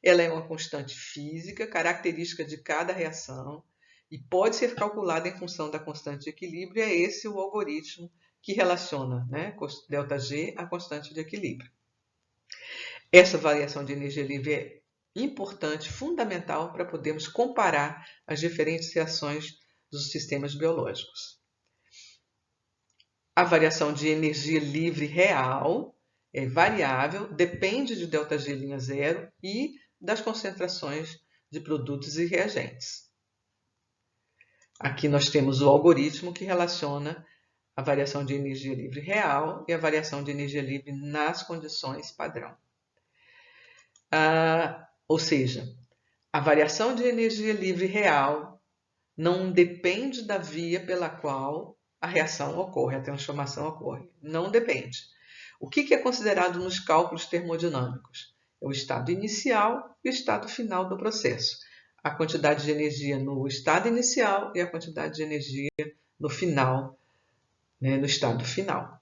Ela é uma constante física, característica de cada reação, e pode ser calculada em função da constante de equilíbrio. É esse o algoritmo que relaciona, né, ΔG à constante de equilíbrio. Essa variação de energia livre é importante, fundamental, para podermos comparar as diferentes reações dos sistemas biológicos. A variação de energia livre real é variável, depende de ΔG' zero e das concentrações de produtos e reagentes. Aqui nós temos o algoritmo que relaciona a variação de energia livre real e a variação de energia livre nas condições padrão. Ou seja, a variação de energia livre real não depende da via pela qual a reação ocorre, a transformação ocorre. Não depende. O que é considerado nos cálculos termodinâmicos? É o estado inicial e o estado final do processo. A quantidade de energia no estado inicial e a quantidade de energia no final, né, no estado final.